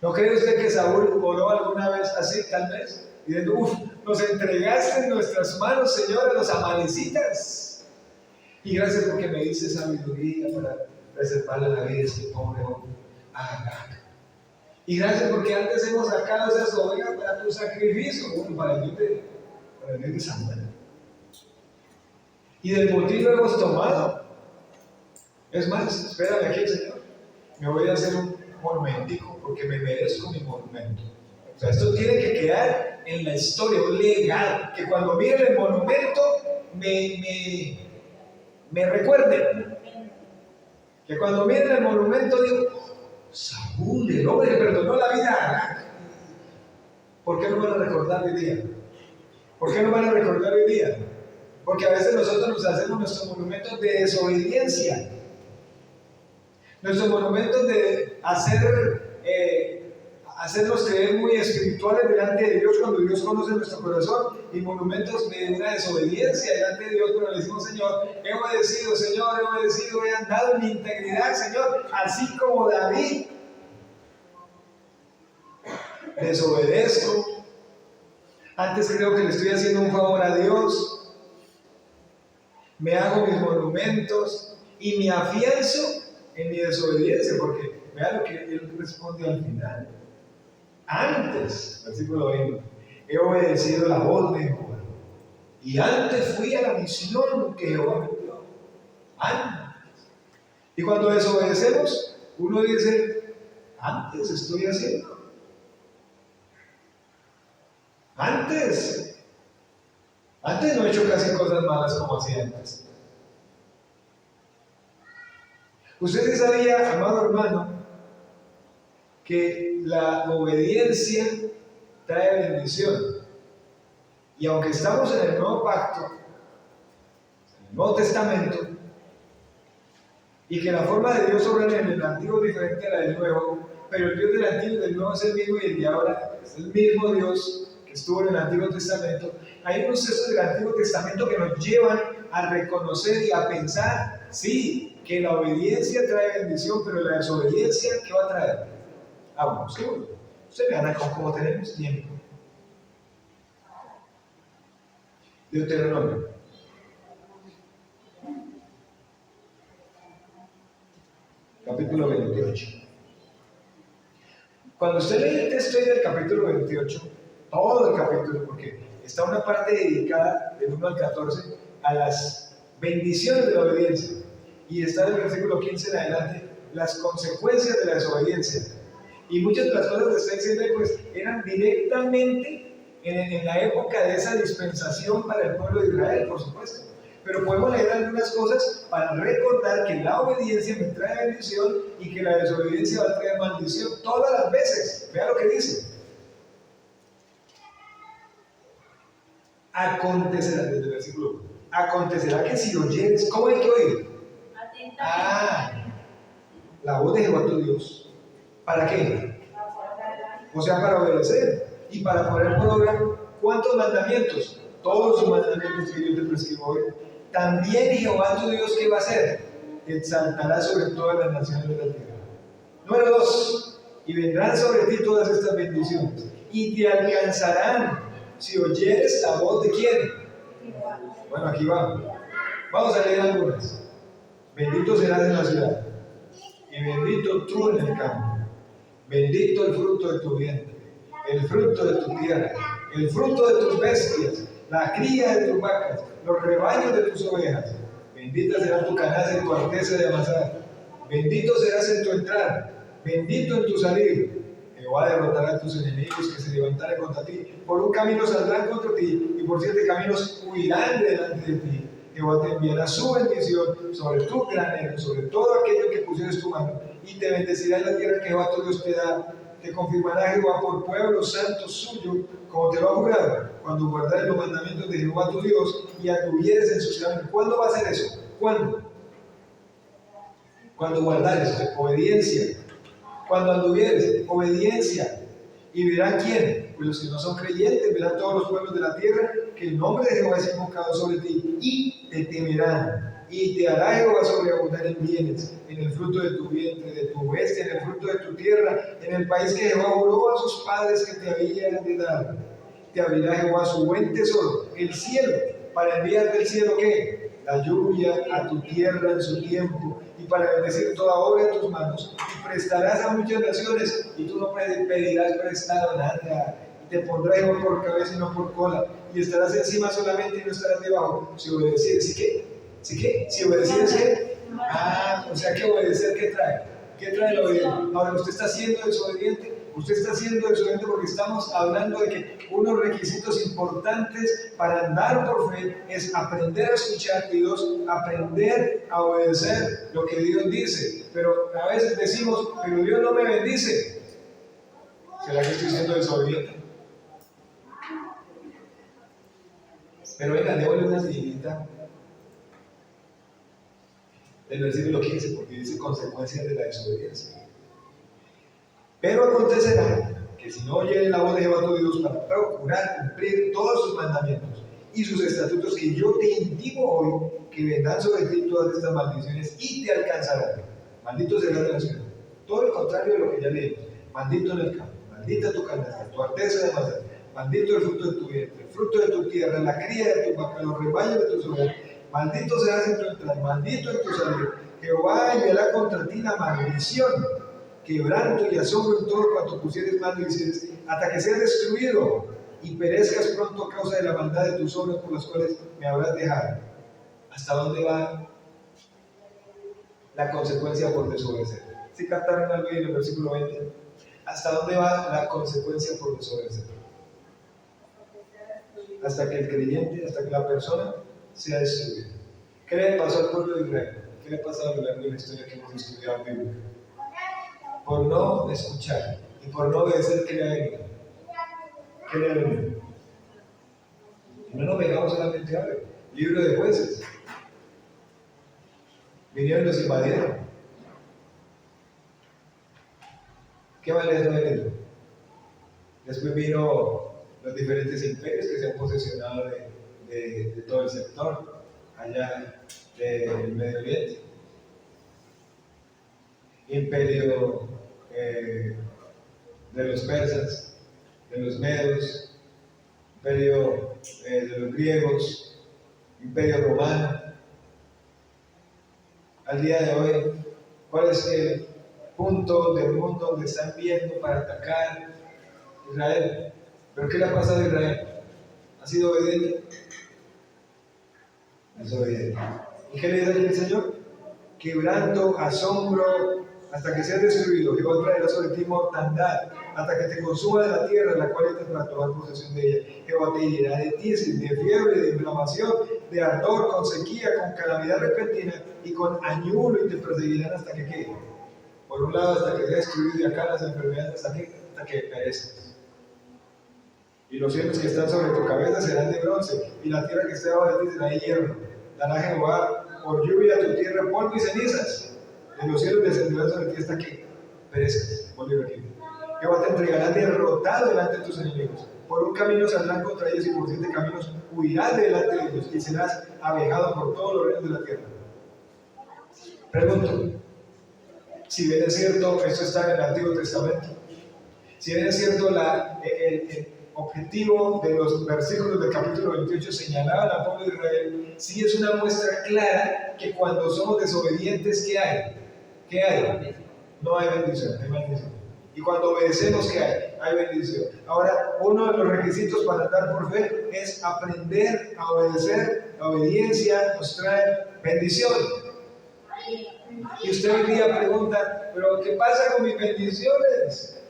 ¿No cree usted que Saúl oró alguna vez así, tal vez? Y diciendo: nos entregaste en nuestras manos, Señor, a los amalecitas. Y gracias porque me diste sabiduría para reservarle la vida a este pobre hombre. Y gracias porque antes hemos sacado esas ovejas para tu sacrificio, para el Dios de Samuel. Y del botín lo hemos tomado. Es más, espérame aquí, Señor. Me voy a hacer un monumentico porque me merezco mi monumento. O sea, esto tiene que quedar en la historia, un legado. Que cuando miren el monumento me recuerden. Que cuando miren el monumento digo: Saúl, el hombre que perdonó la vida a Agag. ¿Por qué no van a recordar hoy día? ¿Por qué no van a recordar hoy día? Porque a veces nosotros nos hacemos nuestros monumentos de desobediencia, nuestros monumentos de hacernos creer muy espirituales delante de Dios cuando Dios conoce nuestro corazón, y monumentos de una desobediencia delante de Dios, pero le decimos: Señor, he obedecido, Señor, he obedecido, he andado en mi integridad, Señor, así como David. Desobedezco. Antes creo que le estoy haciendo un favor a Dios. Me hago mis monumentos y me afianzo en mi desobediencia, porque vea lo que él responde al final. Antes, versículo 20, he obedecido la voz de Jehová, y antes fui a la misión que Jehová me dio. Antes. Y cuando desobedecemos, uno dice: antes estoy haciendo. Antes. Antes no he hecho casi cosas malas como hacía antes. Usted sí sabía, amado hermano, que la obediencia trae bendición. Y aunque estamos en el nuevo pacto, en el Nuevo Testamento, y que la forma de Dios obra en el antiguo es diferente a la del nuevo, pero el Dios del antiguo y del nuevo es el mismo y el de ahora es el mismo Dios que estuvo en el Antiguo Testamento. Hay unos textos del Antiguo Testamento que nos llevan a reconocer y a pensar, sí, que la obediencia trae bendición, pero la desobediencia, ¿qué va a traer? Bueno, seguro. Ustedes vean acá cómo tenemos tiempo. Deuteronomio. Capítulo 28. Cuando usted lee el texto del capítulo 28, todo el capítulo, porque está una parte dedicada del 1 al 14 a las bendiciones de la obediencia, y está del versículo 15 en adelante las consecuencias de la desobediencia. Y muchas de las cosas que está diciendo pues eran directamente en la época de esa dispensación para el pueblo de Israel, por supuesto. Pero podemos leer algunas cosas para recordar que la obediencia me trae bendición y que la desobediencia va a traer maldición todas las veces. Vea lo que dice. Acontecerá, desde el versículo 1, acontecerá que si oyeres, ¿cómo hay que oír? La voz de Jehová tu Dios. ¿Para qué? O sea, para obedecer y para poner por obra ¿cuántos mandamientos? Todos los mandamientos que yo te prescribo hoy. También Jehová tu Dios, ¿qué va a hacer? Te exaltará sobre todas las naciones de la tierra. Número 2. Y vendrán sobre ti todas estas bendiciones y te alcanzarán si oyeres la voz de quién. Bueno, aquí vamos. Vamos a leer algunas. Bendito serás en la ciudad y bendito tú en el campo. Bendito el fruto de tu vientre, el fruto de tu tierra, el fruto de tus bestias, la cría de tus vacas, los rebaños de tus ovejas. Bendita será tu canasta y tu arteza de amasar. Bendito serás en tu entrar, bendito en tu salir. Jehová derrotará a tus enemigos que se levantarán contra ti. Por un camino saldrán contra ti y por 7 caminos huirán delante de ti. Jehová te enviará su bendición sobre tu granero, sobre todo aquello que pusieres tu mano, y te bendecirá en la tierra que Jehová tu Dios te da. Te confirmará Jehová por pueblo santo suyo, como te lo ha jurado, cuando guardares los mandamientos de Jehová tu Dios y anduvieres en sus caminos. ¿Cuándo va a hacer eso? ¿Cuándo? Cuando guardares, obediencia. Cuando anduvieres, obediencia. ¿Y verán quién? Pues los que no son creyentes, verán todos los pueblos de la tierra que el nombre de Jehová es invocado sobre ti y te temerán. Y te hará Jehová sobreabundar en bienes, en el fruto de tu vientre, de tu bestia, en el fruto de tu tierra, en el país que Jehová juró a sus padres que te había de dar. Te abrirá Jehová su buen tesoro, el cielo, para enviar del cielo ¿qué? La lluvia a tu tierra en su tiempo, y para bendecir toda obra de tus manos, y prestarás a muchas naciones, y tú no pedirás prestado nada, y te pondrá Jehová por cabeza y no por cola, y estarás encima solamente y no estarás debajo, si obedecieres. ¿Sí qué? ¿Sí qué? Si obedecieres ¿qué? O sea que obedecer ¿qué trae? ¿Qué trae la obediencia? Ahora, usted está siendo desobediente. Usted está siendo desobediente porque estamos hablando de que unos requisitos importantes para andar por fe es aprender a escuchar y 2, aprender a obedecer lo que Dios dice. Pero a veces decimos, pero Dios no me bendice. ¿Será que estoy siendo desobediente? Pero venga, déjole una seguidita del versículo 15, porque dice consecuencias de la desobediencia. Pero acontecerá que si no oyere la voz de Jehová tu Dios para procurar cumplir todos sus mandamientos y sus estatutos que yo te indico hoy, que vendrán sobre ti todas estas maldiciones y te alcanzarán. Maldito serás de la ciudad. Todo lo contrario de lo que ya leímos. Maldito en el campo, maldita tu canasta, tu arteza de amasar, maldito el fruto de tu vientre, el fruto de tu tierra, la cría de tu vaca, los rebaños de tus ovejas. Maldito serás en tu entrar, maldito en tu salir. Jehová enviará contra ti la maldición, quebranto y asombro en todo cuanto pusieres mano y hicieres, hasta que seas destruido y perezcas pronto a causa de la maldad de tus obras por las cuales me habrás dejado. ¿Hasta dónde va la consecuencia por desobedecer? ¿Sí captaron algo ahí en el versículo 20? ¿Hasta dónde va la consecuencia por desobedecer? hasta que el creyente, hasta que la persona sea destruida. ¿Qué le pasó al pueblo de Israel? ¿Qué le ha pasado a lo largo de la historia que hemos estudiado en Biblia? Por no escuchar y por no obedecer, ¿qué le ha venido? ¿Qué le ha venido? Y no nos pegamos solamente a ver. Libro de Jueces. Vinieron los invadieron. ¿Qué más les ha venido? Después vino los diferentes imperios que se han posesionado de todo el sector allá del Medio Oriente. Imperio de los persas, de los medos, imperio de los griegos, imperio romano. Al día de hoy, ¿cuál es el punto del mundo donde están viendo para atacar Israel? ¿Pero qué le ha pasado a Israel? ¿Ha sido obediente? Es obediente. ¿Y qué le dice aquí el Señor? Quebranto, asombro, hasta que seas destruido. Jehová traerá sobre ti mortandad, hasta que te consuma de la tierra, la cual estás para tomar posesión de ella. Jehová te herirá de ti, de fiebre, de inflamación, de ardor, con sequía, con calamidad repentina y con añulo, y te perseguirán hasta que quede. Por un lado, hasta que seas destruido, y acá las enfermedades, hasta que perezcas. Y los cielos que están sobre tu cabeza serán de bronce, y la tierra que esté abajo de ti será de hierro. Dará Jehová por lluvia a tu tierra polvo y cenizas. De los cielos descenderán sobre ti hasta que perezcas. Volver aquí. Jehová te entregará derrotado delante de tus enemigos. Por un camino saldrán contra ellos, y por 7 caminos huirás delante de ellos, y serás abejado por todos los reinos de la tierra. Pregunto, si bien es cierto, esto está en el Antiguo Testamento, si bien es cierto, el objetivo de los versículos del capítulo 28 señalaban al pueblo de Israel, sí es una muestra clara que cuando somos desobedientes, ¿qué hay? ¿Qué hay? No hay bendición, hay maldición. Y cuando obedecemos, ¿qué hay? Hay bendición. Ahora, uno de los requisitos para andar por fe es aprender a obedecer. La obediencia nos trae bendición. Y usted hoy día pregunta, ¿pero qué pasa con mis bendiciones?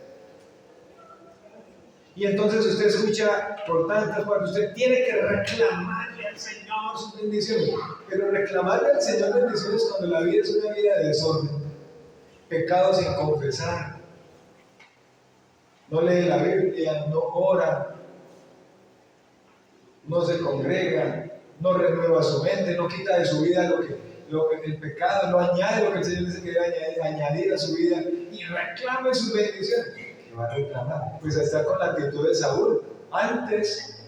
Y entonces usted escucha por tantas partes, usted tiene que reclamarle al Señor sus bendiciones. Pero reclamarle al Señor bendiciones cuando la vida es una vida de desorden, pecados sin confesar, no lee la Biblia, no ora, no se congrega, no renueva su mente, no quita de su vida el pecado, no añade lo que el Señor dice que debe añadir a su vida y reclame sus bendiciones. ¿Qué va a reclamar? Pues está con la actitud de Saúl. Antes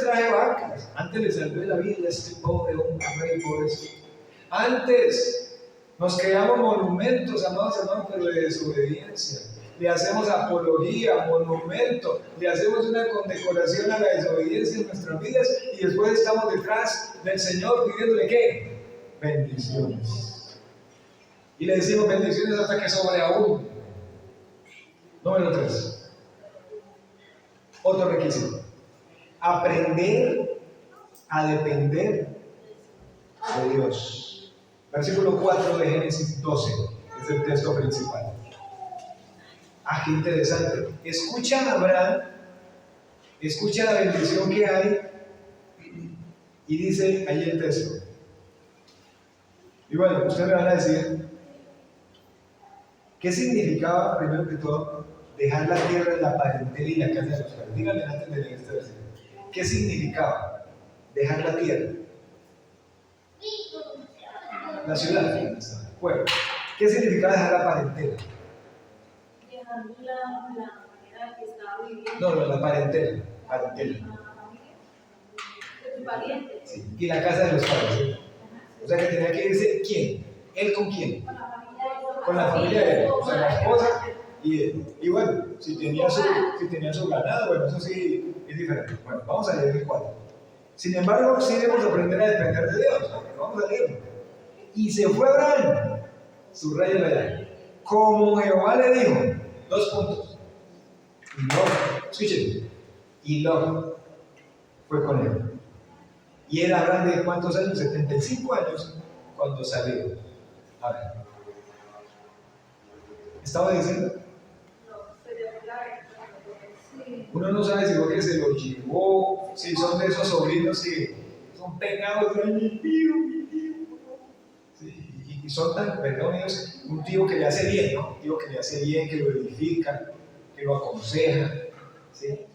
traje vacas, antes le salvé la vida a este pobre hombre, rey pobrecito. Antes nos creamos monumentos, amados hermanos, pero de desobediencia. Le hacemos apología, monumento, le hacemos una condecoración a la desobediencia en nuestras vidas y después estamos detrás del Señor pidiéndole ¿qué? Bendiciones. Y le decimos bendiciones hasta que sobreabunde. Número 3. Otro requisito. Aprender a depender de Dios. Versículo 4 de Génesis 12 es el texto principal. Ah, qué interesante. Escucha a Abraham, escucha la bendición que hay y dice ahí el texto. Y bueno, ustedes me van a decir, ¿qué significaba, primero que todo, dejar la tierra, la parentela y la casa de los padres? Díganme antes de leer este versículo. ¿Qué significaba dejar la tierra? La ciudad. Bueno, ¿qué significaba dejar la parentela? Dejar la manera que estaba viviendo. No, la parentela. Parentela. De tu pariente. Sí. Y la casa de los padres. ¿Sí? O sea que tenía que irse ¿quién? ¿Él con quién? Con la familia de él. O sea, la esposa y él. Y bueno, si tenía su ganado, bueno, eso sí es diferente. Bueno, vamos a leer el 4. Sin embargo, sí debemos aprender a depender de Dios. Vamos a leerlo. Y se fue Abraham, subraya la como Jehová le dijo, 2 puntos. Y Lot, escuchen, y Lot fue con él. Y era Abraham de cuántos años, 75 años, cuando salió. A ver, ¿estaba diciendo? No, pero claro, sí. Uno no sabe si fue que se lo llevó, si son de esos sobrinos que son pegados de mi tío. Sí, y son tan, perdón, ellos, un tío que le hace bien, ¿no? Un tío que le hace bien, que lo edifica, que lo aconseja. ¿Sí?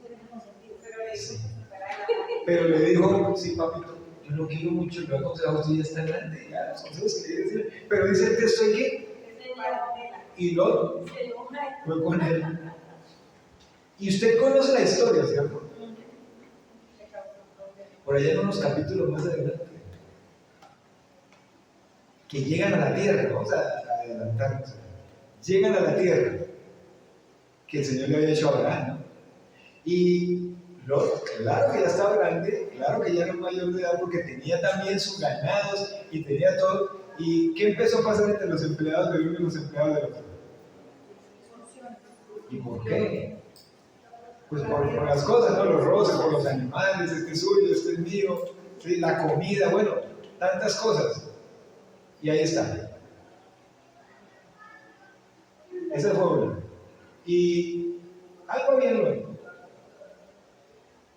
Sí. Pero le dijo, sí, papito, yo lo quiero mucho, lo aconsejo, usted ya está grande, ya los consejos que le decir. Pero dice el texto que, y Lot fue con él. Y usted conoce la historia, ¿cierto? Por allá en unos capítulos más adelante, que llegan a la tierra, vamos a adelantarnos, llegan a la tierra que el Señor le había hecho a Abraham, ¿no? Y Lot, claro que ya estaba grande, claro que ya era un mayor de edad porque tenía también sus ganados y tenía todo. ¿Y qué empezó a pasar entre los empleados de uno y los empleados del otro? ¿Y por qué? Pues por las cosas, ¿no? Los roces, por los animales, este es suyo, este es mío, ¿sí? La comida, bueno, tantas cosas. Y ahí está. Esa fue una. Y algo bien luego.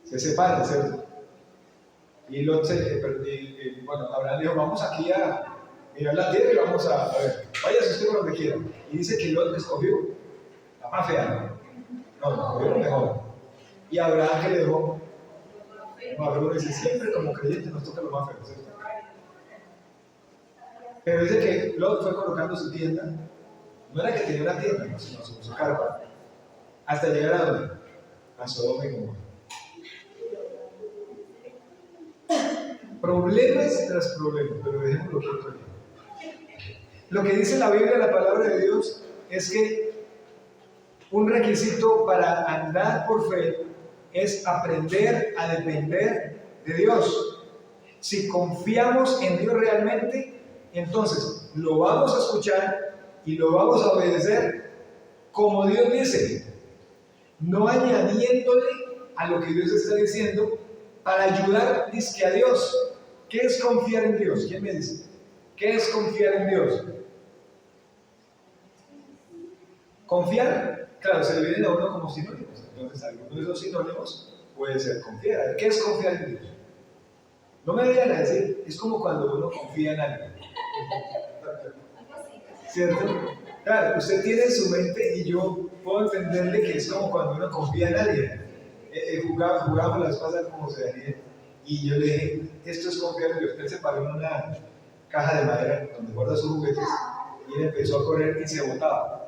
Se separan, ¿cierto? Y Lot bueno, Abraham dijo, vamos aquí a mirar la tierra y vamos a ver, váyase usted por donde quiera. Y dice que Lot escogió la más fea, no, escogió lo mejor. Y Abraham que le dejó, uno dice, siempre como creyente nos toca lo más feo, ¿cierto? Pero dice que Lot fue colocando su tienda, no era que tenía una tienda, no, sino su carpa, hasta llegar a donde, a Sodoma y Gomorra. Problemas tras problemas, pero dejémoslo quieto ahí. Lo que dice la Biblia, la palabra de Dios, es que un requisito para andar por fe es aprender a depender de Dios. Si confiamos en Dios realmente, entonces lo vamos a escuchar y lo vamos a obedecer como Dios dice, no añadiéndole a lo que Dios está diciendo para ayudar dizque a Dios. ¿Qué es confiar en Dios? ¿Quién me dice? ¿Qué es confiar en Dios? Confiar, claro, se le vienen a uno como sinónimos. Entonces, alguno de esos sinónimos puede ser confiar. ¿Qué es confiar en Dios? No me vayan a decir, es como cuando uno confía en alguien. ¿Cierto? Claro, usted tiene en su mente y yo puedo entenderle que es como cuando uno confía en alguien. Jugábamos las pasas como se daría. Y yo le dije, esto es confiar en Dios. Él se paró en una caja de madera donde guarda sus juguetes y él empezó a correr y se botaba.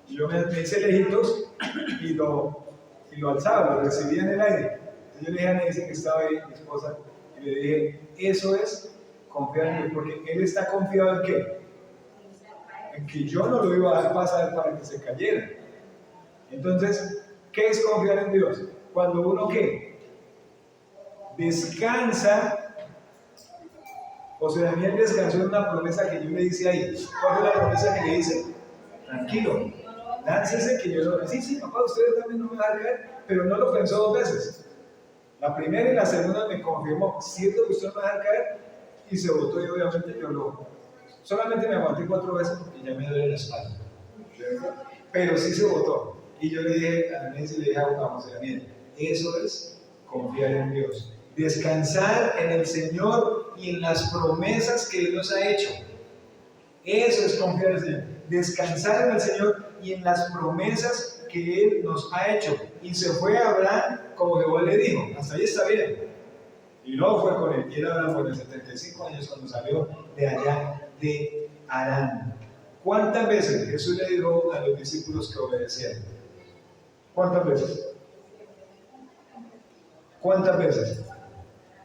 Y yo me hice lejitos y lo alzaba, lo recibía en el aire. Entonces yo le dije a Nancy que estaba ahí, mi esposa, y le dije, eso es confiar en Dios, porque él está confiado en qué? En que yo no lo iba a dar pasar para que se cayera. Entonces, ¿qué es confiar en Dios? Cuando uno ¿qué? Descansa. José Daniel descansó en una promesa que yo le hice ahí. ¿Cuál fue la promesa que le hice? Tranquilo, láncese que yo no. Sí, papá, ustedes también no me van a caer, pero no lo pensó dos veces. La primera y la segunda me confirmó, cierto que usted no me va a caer, y se votó y obviamente yo solamente me aguanté 4 veces porque ya me duele la espalda. Pero sí se votó. Y yo le dije a Nancy, le dije a José Daniel, eso es confiar en Dios. Descansar en el Señor y en las promesas que Él nos ha hecho. Eso es confiar en el Señor. Descansar en el Señor y en las promesas que Él nos ha hecho. Y se fue a Abraham como Jehová le dijo. Hasta ahí está bien. Y luego fue con él. Y era Abraham por 75 años cuando salió de allá de Harán. ¿Cuántas veces Jesús le dijo a los discípulos que obedecieran? ¿Cuántas veces? ¿Cuántas veces?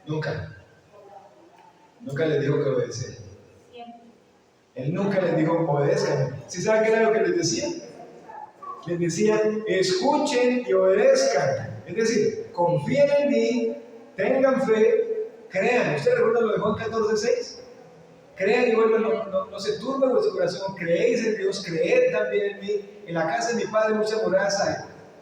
Nunca. Nunca les dijo que obedecieran. Él nunca les dijo obedezcan. ¿Sí saben qué era lo que les decía? Les decía, escuchen y obedezcan. Es decir, confíen en mí, tengan fe, crean. ¿Ustedes recuerdan lo de Juan 14:6? Crean y vuelvan, no se turbe vuestro corazón. Creéis en Dios, creed también en mí. En la casa de mi Padre muchas moradas hay.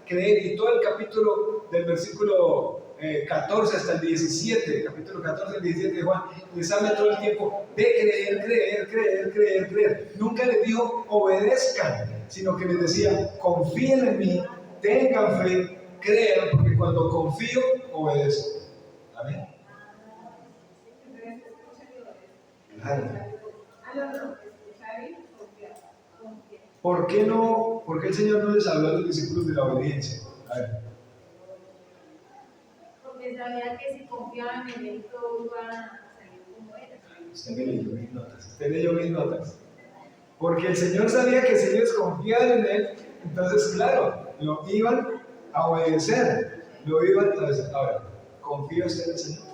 Creed. Y todo el capítulo del versículo 14 hasta el 17, capítulo 14 al 17 de Juan, les habla todo el tiempo de creer. Nunca les dijo obedezcan, sino que les decía confíen en mí, tengan fe, crean, porque cuando confío, obedezco. Amén. Claro. ¿Por qué el Señor no les habló a los discípulos de la obediencia? A ver. Porque sabía que si confiaban en él, todo iba a salir como era. Usted leyó mis notas. Porque el Señor sabía que si ellos confiaban en Él, entonces, claro, lo iban a obedecer. Lo iban a obedecer. Ahora, ¿confía usted en el Señor?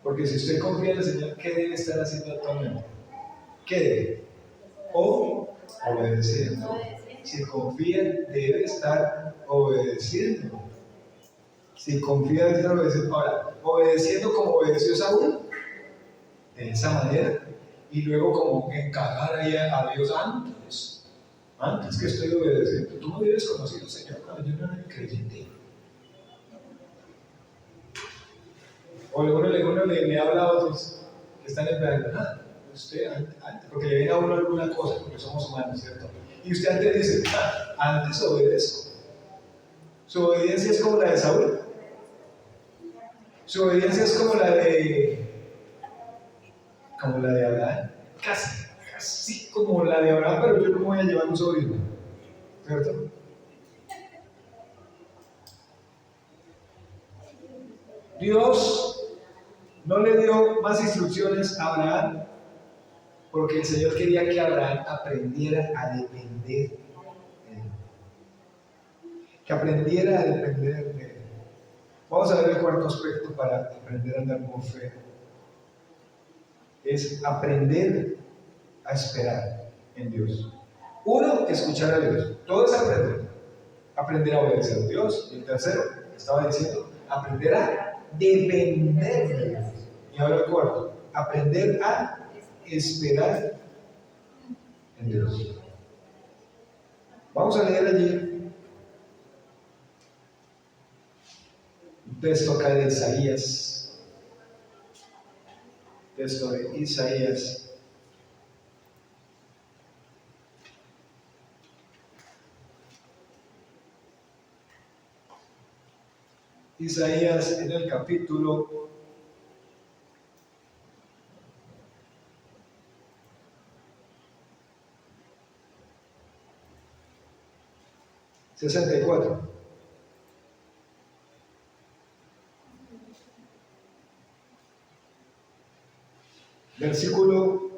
Porque si usted confía en el Señor, ¿qué debe estar haciendo actualmente? ¿Qué debe? Obedeciendo. Si confía, debe estar obedeciendo. Si confía, debe estar obedeciendo. Ahora, obedeciendo como obedeció Saúl, de esa manera, y luego como encajar ahí a Dios antes que estoy obedeciendo. Tú no hubieras conocido, Señor, cuando yo no era creyente. O uno le habla a otros que están esperando, usted antes, porque le viene a uno alguna cosa, porque somos humanos, ¿cierto? Y usted antes dice, antes obedezco. Su obediencia es como la de Saúl. Su obediencia es como la de Abraham. Casi como la de Abraham, pero yo no me voy a llevar un sobrino, ¿cierto? Dios no le dio más instrucciones a Abraham porque el Señor quería que Abraham aprendiera a depender de Él. Que aprendiera a depender de Él. Vamos a ver el cuarto aspecto para aprender a andar con fe. Es aprender a esperar en Dios. Uno, escuchar a Dios. Todo es aprender. Aprender a obedecer a Dios. Y el tercero, estaba diciendo, aprender a depender de Dios. Y ahora el cuarto, aprender a esperar en Dios. Vamos a leer allí un texto acá de Isaías. Texto de Isaías. Isaías en el capítulo 64. Versículo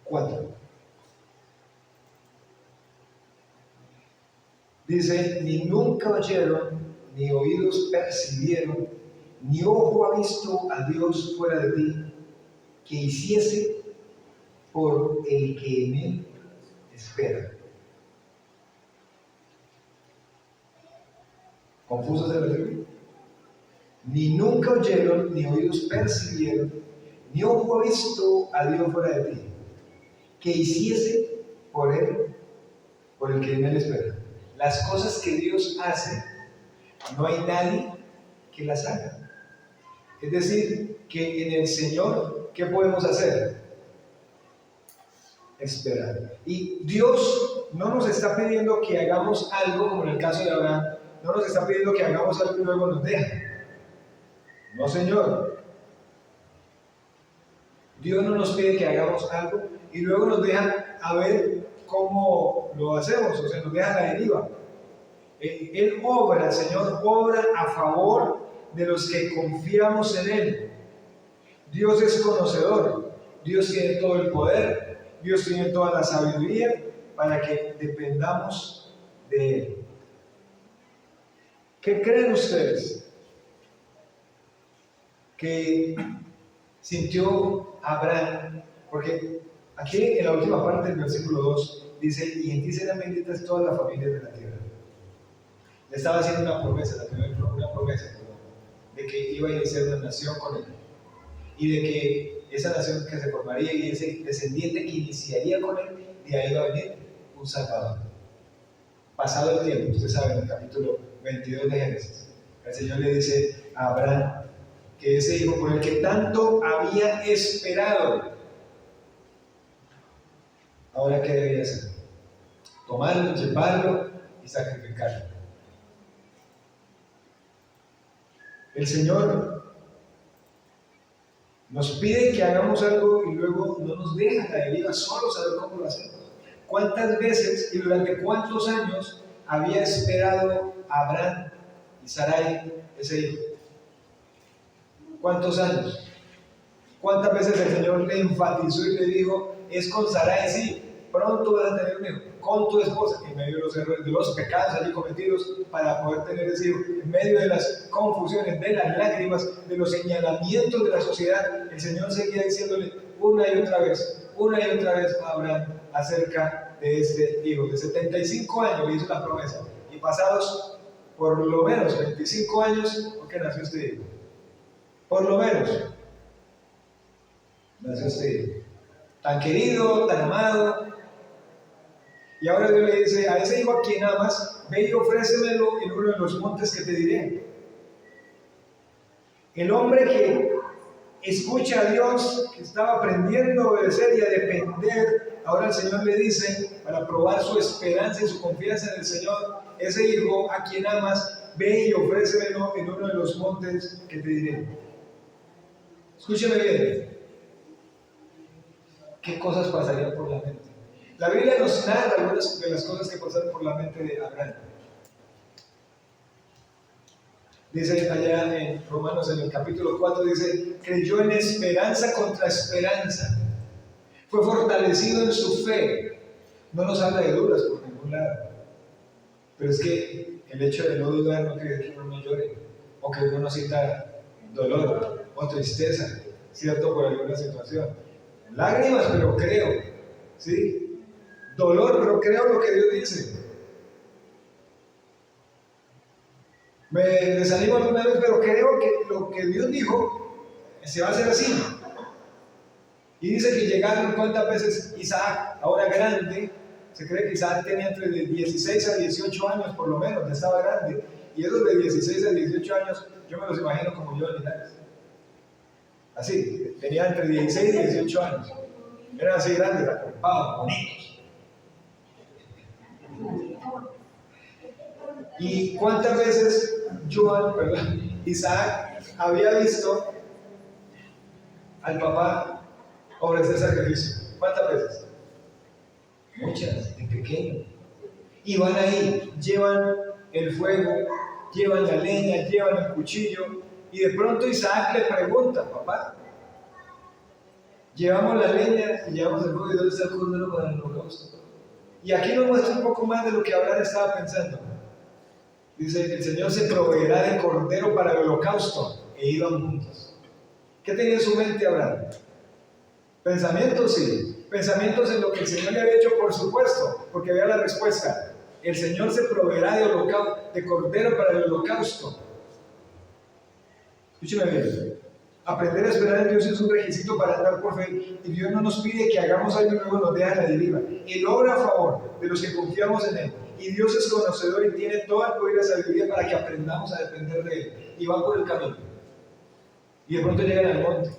4. Dice, ni nunca oyeron, ni oídos percibieron, ni ojo ha visto a Dios fuera de ti, que hiciese por el que en él espera. ¿Confuso ese versículo? Ni nunca oyeron, ni oídos percibieron, ni ojo ha visto a Dios fuera de ti, que hiciese por él, por el que en él espera. Las cosas que Dios hace, no hay nadie que las haga. Es decir, que en el Señor, ¿qué podemos hacer? Esperar. Y Dios no nos está pidiendo que hagamos algo, como en el caso de Abraham, no nos está pidiendo que hagamos algo y luego nos deja. No, Señor. Dios no nos pide que hagamos algo y luego nos deja a ver cómo lo hacemos, o sea, nos deja a la deriva. Él obra, el Señor obra a favor de los que confiamos en Él. Dios es conocedor, Dios tiene todo el poder, Dios tiene toda la sabiduría para que dependamos de Él. ¿Qué creen ustedes que sintió Abraham? Porque aquí en la última parte del versículo 2 dice, y en ti serán benditas todas las familias de la tierra. Le estaba haciendo una promesa, una promesa, de que iba a iniciar una nación con él. Y de que esa nación que se formaría y ese descendiente que iniciaría con él, de ahí iba a venir un Salvador. Pasado el tiempo, usted sabe, en el capítulo 22 de Génesis, el Señor le dice a Abraham que ese hijo por el que tanto había esperado, ahora qué debía hacer, tomarlo, llevarlo y sacrificarlo. El Señor nos pide que hagamos algo y luego no nos deja a la deriva solos a ver cómo lo hacemos. ¿Cuántas veces y durante cuántos años había esperado Abraham y Sarai ese hijo? ¿Cuántos años? ¿Cuántas veces el Señor le enfatizó y le dijo, es con Sarai, sí, pronto vas a tener un hijo, con tu esposa, en medio de los errores, de los pecados allí cometidos para poder tener ese hijo, en medio de las confusiones, de las lágrimas, de los señalamientos de la sociedad, el Señor seguía diciéndole una y otra vez a Abraham acerca de este hijo. De 75 años le hizo la promesa, y pasados por lo menos 25 años, ¿por qué nació este hijo? Por lo menos nació este hijo, tan querido, tan amado. Y ahora Dios le dice a ese hijo a quien amas, ve y ofrécemelo en uno de los montes que te diré. El hombre que escucha a Dios, que estaba aprendiendo a obedecer y a depender, ahora el Señor le dice, para probar su esperanza y su confianza en el Señor, ese hijo a quien amas, ve y ofrécemelo en uno de los montes que te diré. Escúcheme bien. ¿Qué cosas pasarían por la mente? La Biblia nos narra algunas de las cosas que pasaron por la mente de Abraham. Dice allá en Romanos, en el capítulo 4, dice, creyó en esperanza contra esperanza. Fue fortalecido en su fe. No nos habla de dudas por ningún lado. Pero es que el hecho de no dudar no quiere decir que uno no llore, o que uno no sienta dolor o tristeza, ¿cierto? Por alguna situación. Lágrimas, pero creo, ¿sí? Dolor, pero creo lo que Dios dice. Me desanimo alguna vez, pero creo que lo que Dios dijo se va a hacer así. Y dice que llegaron cuántas veces Isaac, ahora grande, se cree que Isaac tenía entre 16 a 18 años por lo menos, ya estaba grande, y esos de 16 a 18 años, yo me los imagino como yo, Linares. Así, tenía entre 16 y 18 años. Eran así grandes, acompados, bonitos. ¿Y cuántas veces Isaac había visto al papá ofrecer sacrificio? ¿Cuántas veces? Muchas, de pequeño. Y van ahí, llevan el fuego, llevan la leña, llevan el cuchillo, y de pronto Isaac le pregunta, papá, llevamos la leña y llevamos el fuego, ¿y dónde está el cordero para el holocausto? Y aquí nos muestra un poco más de lo que Abraham estaba pensando. Dice, el Señor se proveerá de cordero para el holocausto, e iban juntos. ¿Qué tenía en su mente Abraham? Pensamientos, sí. Pensamientos en lo que el Señor le había hecho, por supuesto, porque había la respuesta. El Señor se proveerá de cordero para el holocausto. Escúcheme bien. Aprender a esperar en Dios es un requisito para andar por fe, y Dios no nos pide que hagamos algo y luego nos deja a la deriva. Él obra a favor de los que confiamos en Él, y Dios es conocedor y tiene toda el poder y la sabiduría para que aprendamos a depender de Él, y van por el camino, y de pronto llegan al monte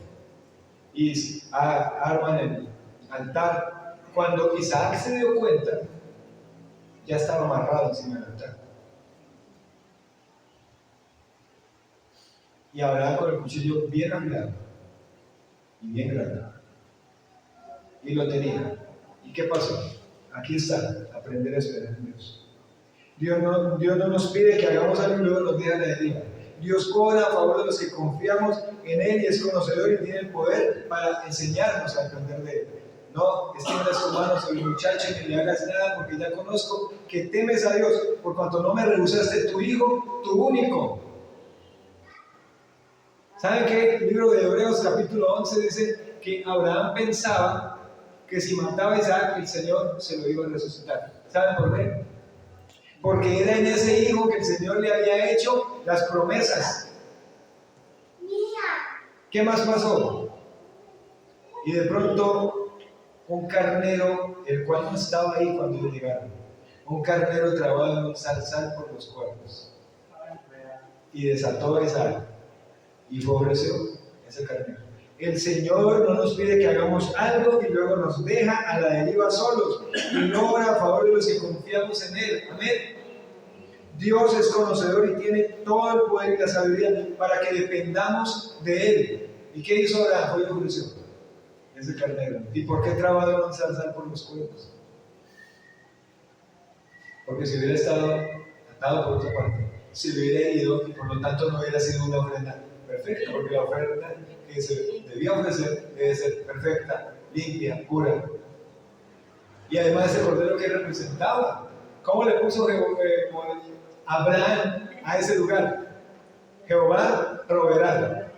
y arman el altar. Cuando Isaac se dio cuenta, ya estaba amarrado encima del altar, y Abraham con el cuchillo bien afilado y bien grande, y lo tenía. ¿Y qué pasó? Aquí está, aprender a esperar en Dios. Dios no nos pide que hagamos algo y luego nos deja la deriva. Dios obra a favor de los que confiamos en Él, y es conocedor y tiene el poder para enseñarnos a depender de Él. No extiendas tu mano sobre el muchacho y ni le hagas nada, porque ya conozco que temes a Dios, por cuanto no me rehusaste tu hijo, tu único. ¿Saben qué? El libro de Hebreos capítulo 11 dice que Abraham pensaba que si mataba a Isaac, el Señor se lo iba a resucitar. ¿Saben por qué? Porque era en ese hijo que el Señor le había hecho las promesas. ¿Qué más pasó? Y de pronto un carnero, el cual no estaba ahí cuando ellos llegaron, un carnero trabado en un zarzal por los cuernos, y desató a Isaac y favoreció ese carnero. El Señor no nos pide que hagamos algo y luego nos deja a la deriva solos, y no obra a favor de los que confiamos en Él. Amén. Dios es conocedor y tiene todo el poder y la sabiduría para que dependamos de Él. ¿Y qué hizo Abraham? Fue y ofreció ese carnero. ¿Y por qué trabajó en salzar por los cuernos? Porque si hubiera estado atado por otra parte, se hubiera ido y por lo tanto no hubiera sido una ofrenda perfecta, porque la ofrenda que se debía ofrecer debe ser perfecta, limpia, pura. Y además ese cordero que representaba, ¿cómo le puso Abraham a ese lugar? Jehová proveerá.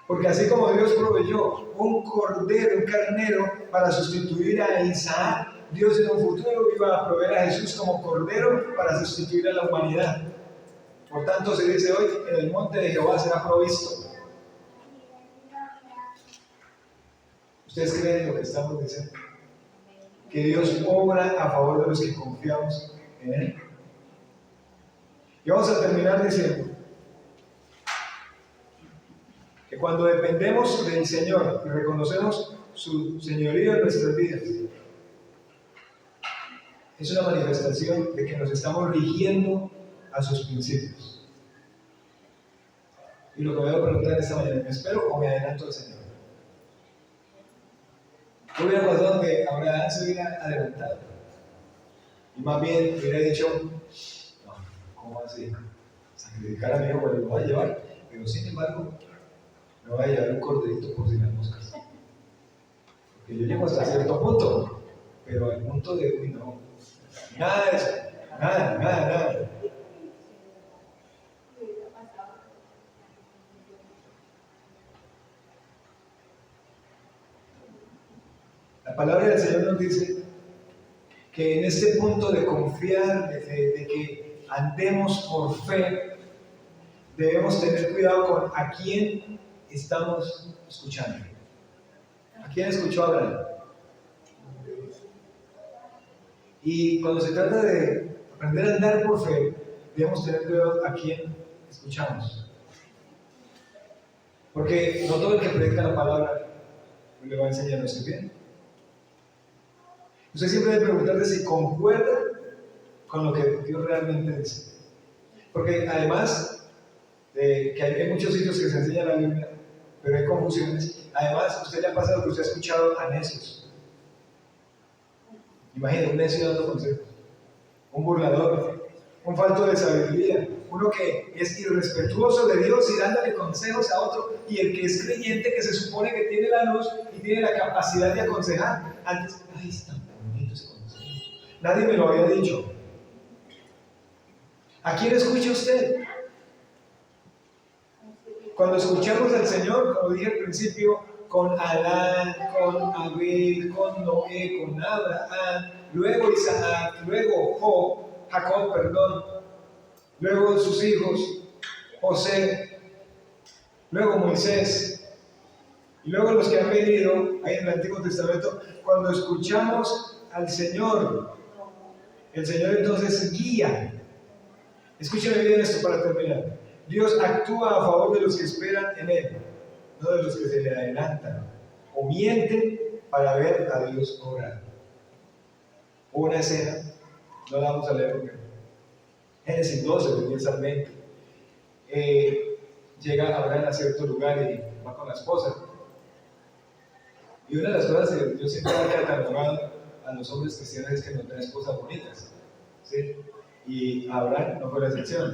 Porque así como Dios proveyó un cordero, un carnero para sustituir a Isaac, Dios en un futuro iba a proveer a Jesús como cordero para sustituir a la humanidad. Por tanto se dice hoy, en el monte de Jehová será provisto. ¿Ustedes creen lo que estamos diciendo? Que Dios obra a favor de los que confiamos en Él. Y vamos a terminar diciendo que cuando dependemos del Señor y reconocemos su señorío en nuestras vidas, es una manifestación de que nos estamos rigiendo a sus principios. Y lo que voy a preguntar esta mañana, ¿me espero o me adelanto al Señor? ¿Qué hubiera pasado que Abraham se hubiera adelantado? Y más bien hubiera dicho, no, ¿cómo así? Sacrificar a mi hijo, pues lo voy a llevar, pero sin embargo, me voy a llevar un corderito por si las moscas. Porque yo llego hasta cierto punto, pero al punto de, uy, no, nada de eso, nada. La palabra del Señor nos dice que en este punto de confiar, de que andemos por fe, debemos tener cuidado con a quién estamos escuchando. ¿A quién escuchó Abraham? Y cuando se trata de aprender a andar por fe, debemos tener cuidado a quién escuchamos. Porque no todo el que predica la palabra le va a enseñar a esto bien. Usted siempre debe preguntarse si concuerda con lo que Dios realmente dice. Porque además de que hay muchos sitios que se enseña la Biblia, pero hay confusiones. Además, usted le ha pasado que usted ha escuchado a necios. Imagina un necio dando consejos, un burlador, un falto de sabiduría, uno que es irrespetuoso de Dios y dándole consejos a otro, y el que es creyente, que se supone que tiene la luz y tiene la capacidad de aconsejar. Antes, ay, está bonito ese consejo. Nadie me lo había dicho. ¿A quién escucha usted? Cuando escuchamos al Señor, como dije al principio, con Adán, con Abel, con Noé, con Abraham, luego Isaac, luego Jacob, luego sus hijos, José, luego Moisés, y luego los que han venido ahí en el Antiguo Testamento. Cuando escuchamos al Señor, el Señor entonces guía. Escúchame bien esto para terminar. Dios actúa a favor de los que esperan en Él, no de los que se le adelantan o mienten para ver a Dios obrar. Hubo una escena, no la vamos a leer porque Génesis 12, del 10 al 20. Llega Abraham a cierto lugar y va con la esposa. Y una de las cosas que yo siempre he catalogado a los hombres cristianos es que no tienen esposas bonitas, ¿sí? Y Abraham no fue la excepción.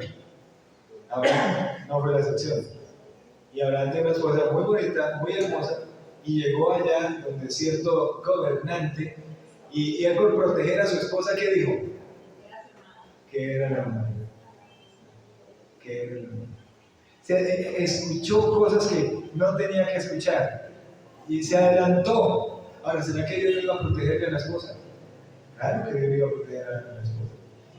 Y Abraham tiene una esposa muy bonita, muy hermosa, y llegó allá donde cierto gobernante, y él por proteger a su esposa, ¿qué dijo? Que era la hermana. O sea, escuchó cosas que no tenía que escuchar, y se adelantó. Ahora, ¿será que Dios iba a protegerle a la esposa? Claro que Dios iba a proteger a la esposa.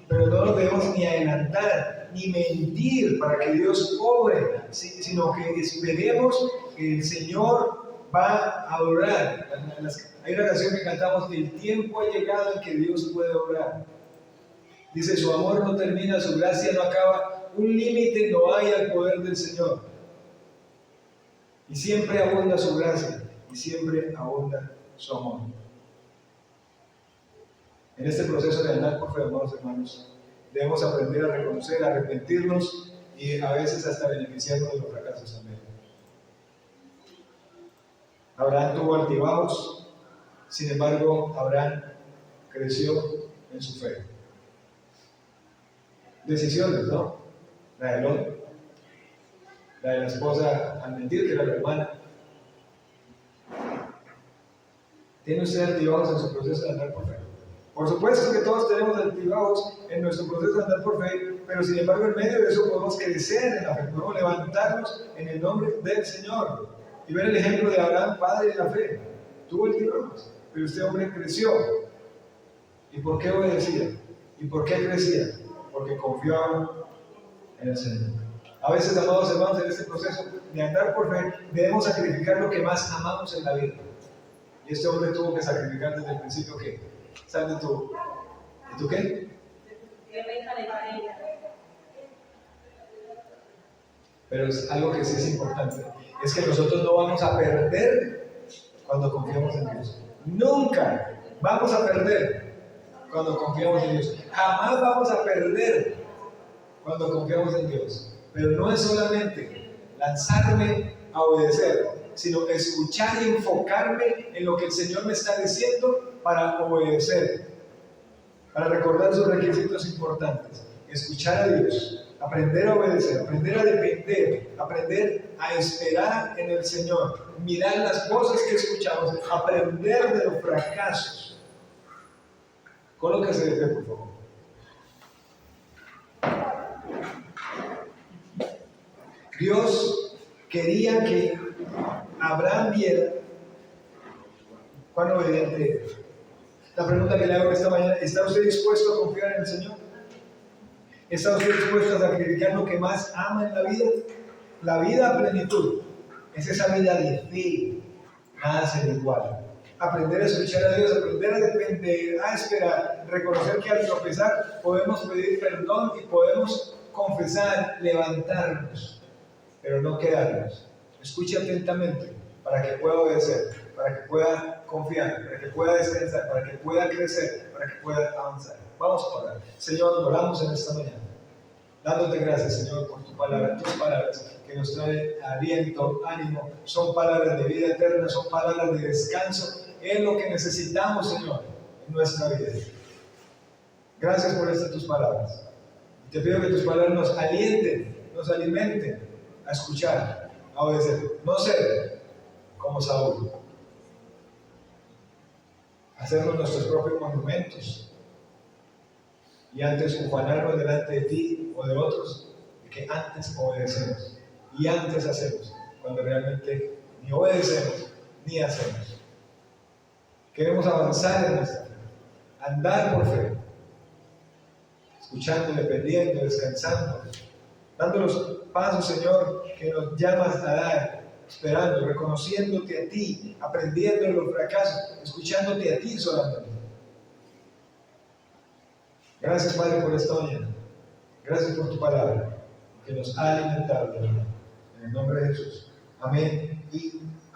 Pero no nos debemos ni adelantar, ni mentir para que Dios obre, sino que esperemos que el Señor va a obrar. Hay una canción que cantamos: el tiempo ha llegado en que Dios puede obrar. Dice: su amor no termina, su gracia no acaba, un límite no hay al poder del Señor. Y siempre abunda su gracia, y siempre abunda su amor. En este proceso de andar por fe, amados hermanos, Debemos aprender a reconocer, a arrepentirnos y a veces hasta beneficiarnos de los fracasos también. Abraham tuvo altibajos, sin embargo, Abraham creció en su fe. Decisiones, ¿no? La de Lot, la de la esposa al mentir, que era la hermana. ¿Tiene usted altibajos en su proceso de andar por fe? Por supuesto que todos tenemos altibajos en nuestro proceso de andar por fe, pero sin embargo en medio de eso podemos crecer en la fe, podemos levantarnos en el nombre del Señor y ver el ejemplo de Abraham, padre de la fe. Tuvo altibajos, pero este hombre creció. ¿Y por qué obedecía? ¿Y por qué crecía? Porque confiaba en el Señor. A veces, amados hermanos, en este proceso de andar por fe, debemos sacrificar lo que más amamos en la vida. Y este hombre tuvo que sacrificar desde el principio que sal de tu qué? Pero es algo que sí es importante, es que nosotros no vamos a perder cuando confiamos en Dios. Nunca vamos a perder cuando confiamos en Dios. Jamás vamos a perder cuando confiamos en Dios. Pero no es solamente lanzarme a obedecer, sino escuchar y enfocarme en lo que el Señor me está diciendo para obedecer, para recordar sus requisitos importantes, escuchar a Dios, aprender a obedecer, aprender a depender, aprender a esperar en el Señor, mirar las cosas que escuchamos, aprender de los fracasos. Colóquese de pie, por favor. Dios quería que Abraham viera cuán obediente era. La pregunta que le hago esta mañana: ¿está usted dispuesto a confiar en el Señor? ¿Está usted dispuesto a sacrificar lo que más ama en la vida? La vida a plenitud es esa vida de fe, nada se le iguala. Aprender a escuchar a Dios, aprender a depender, a esperar, reconocer que al tropezar podemos pedir perdón y podemos confesar, levantarnos, pero no quedarnos. Escuche atentamente para que pueda obedecer, para que pueda confiar, para que pueda descansar, para que pueda crecer, para que pueda avanzar. Vamos a orar. Señor, oramos en esta mañana, dándote gracias, Señor, por tu palabra, tus palabras que nos traen aliento, ánimo, son palabras de vida eterna, son palabras de descanso, es lo que necesitamos, Señor, en nuestra vida. Gracias por estas tus palabras. Te pido que tus palabras nos alienten, nos alimenten a escuchar, a obedecer, no ser como Saúl, hacernos nuestros propios monumentos y antes ufanarnos delante de ti o de otros, de que antes obedecemos y antes hacemos, cuando realmente ni obedecemos ni hacemos. Queremos avanzar en nuestra fe, andar por fe, escuchando, dependiendo, descansando, dando los pasos, Señor, que nos llamas a dar, esperando, reconociéndote a ti, aprendiendo de los fracasos, escuchándote a ti solamente. Gracias, Padre, por esta mañana. Gracias por tu palabra, que nos ha alimentado, en el nombre de Jesús. Amén y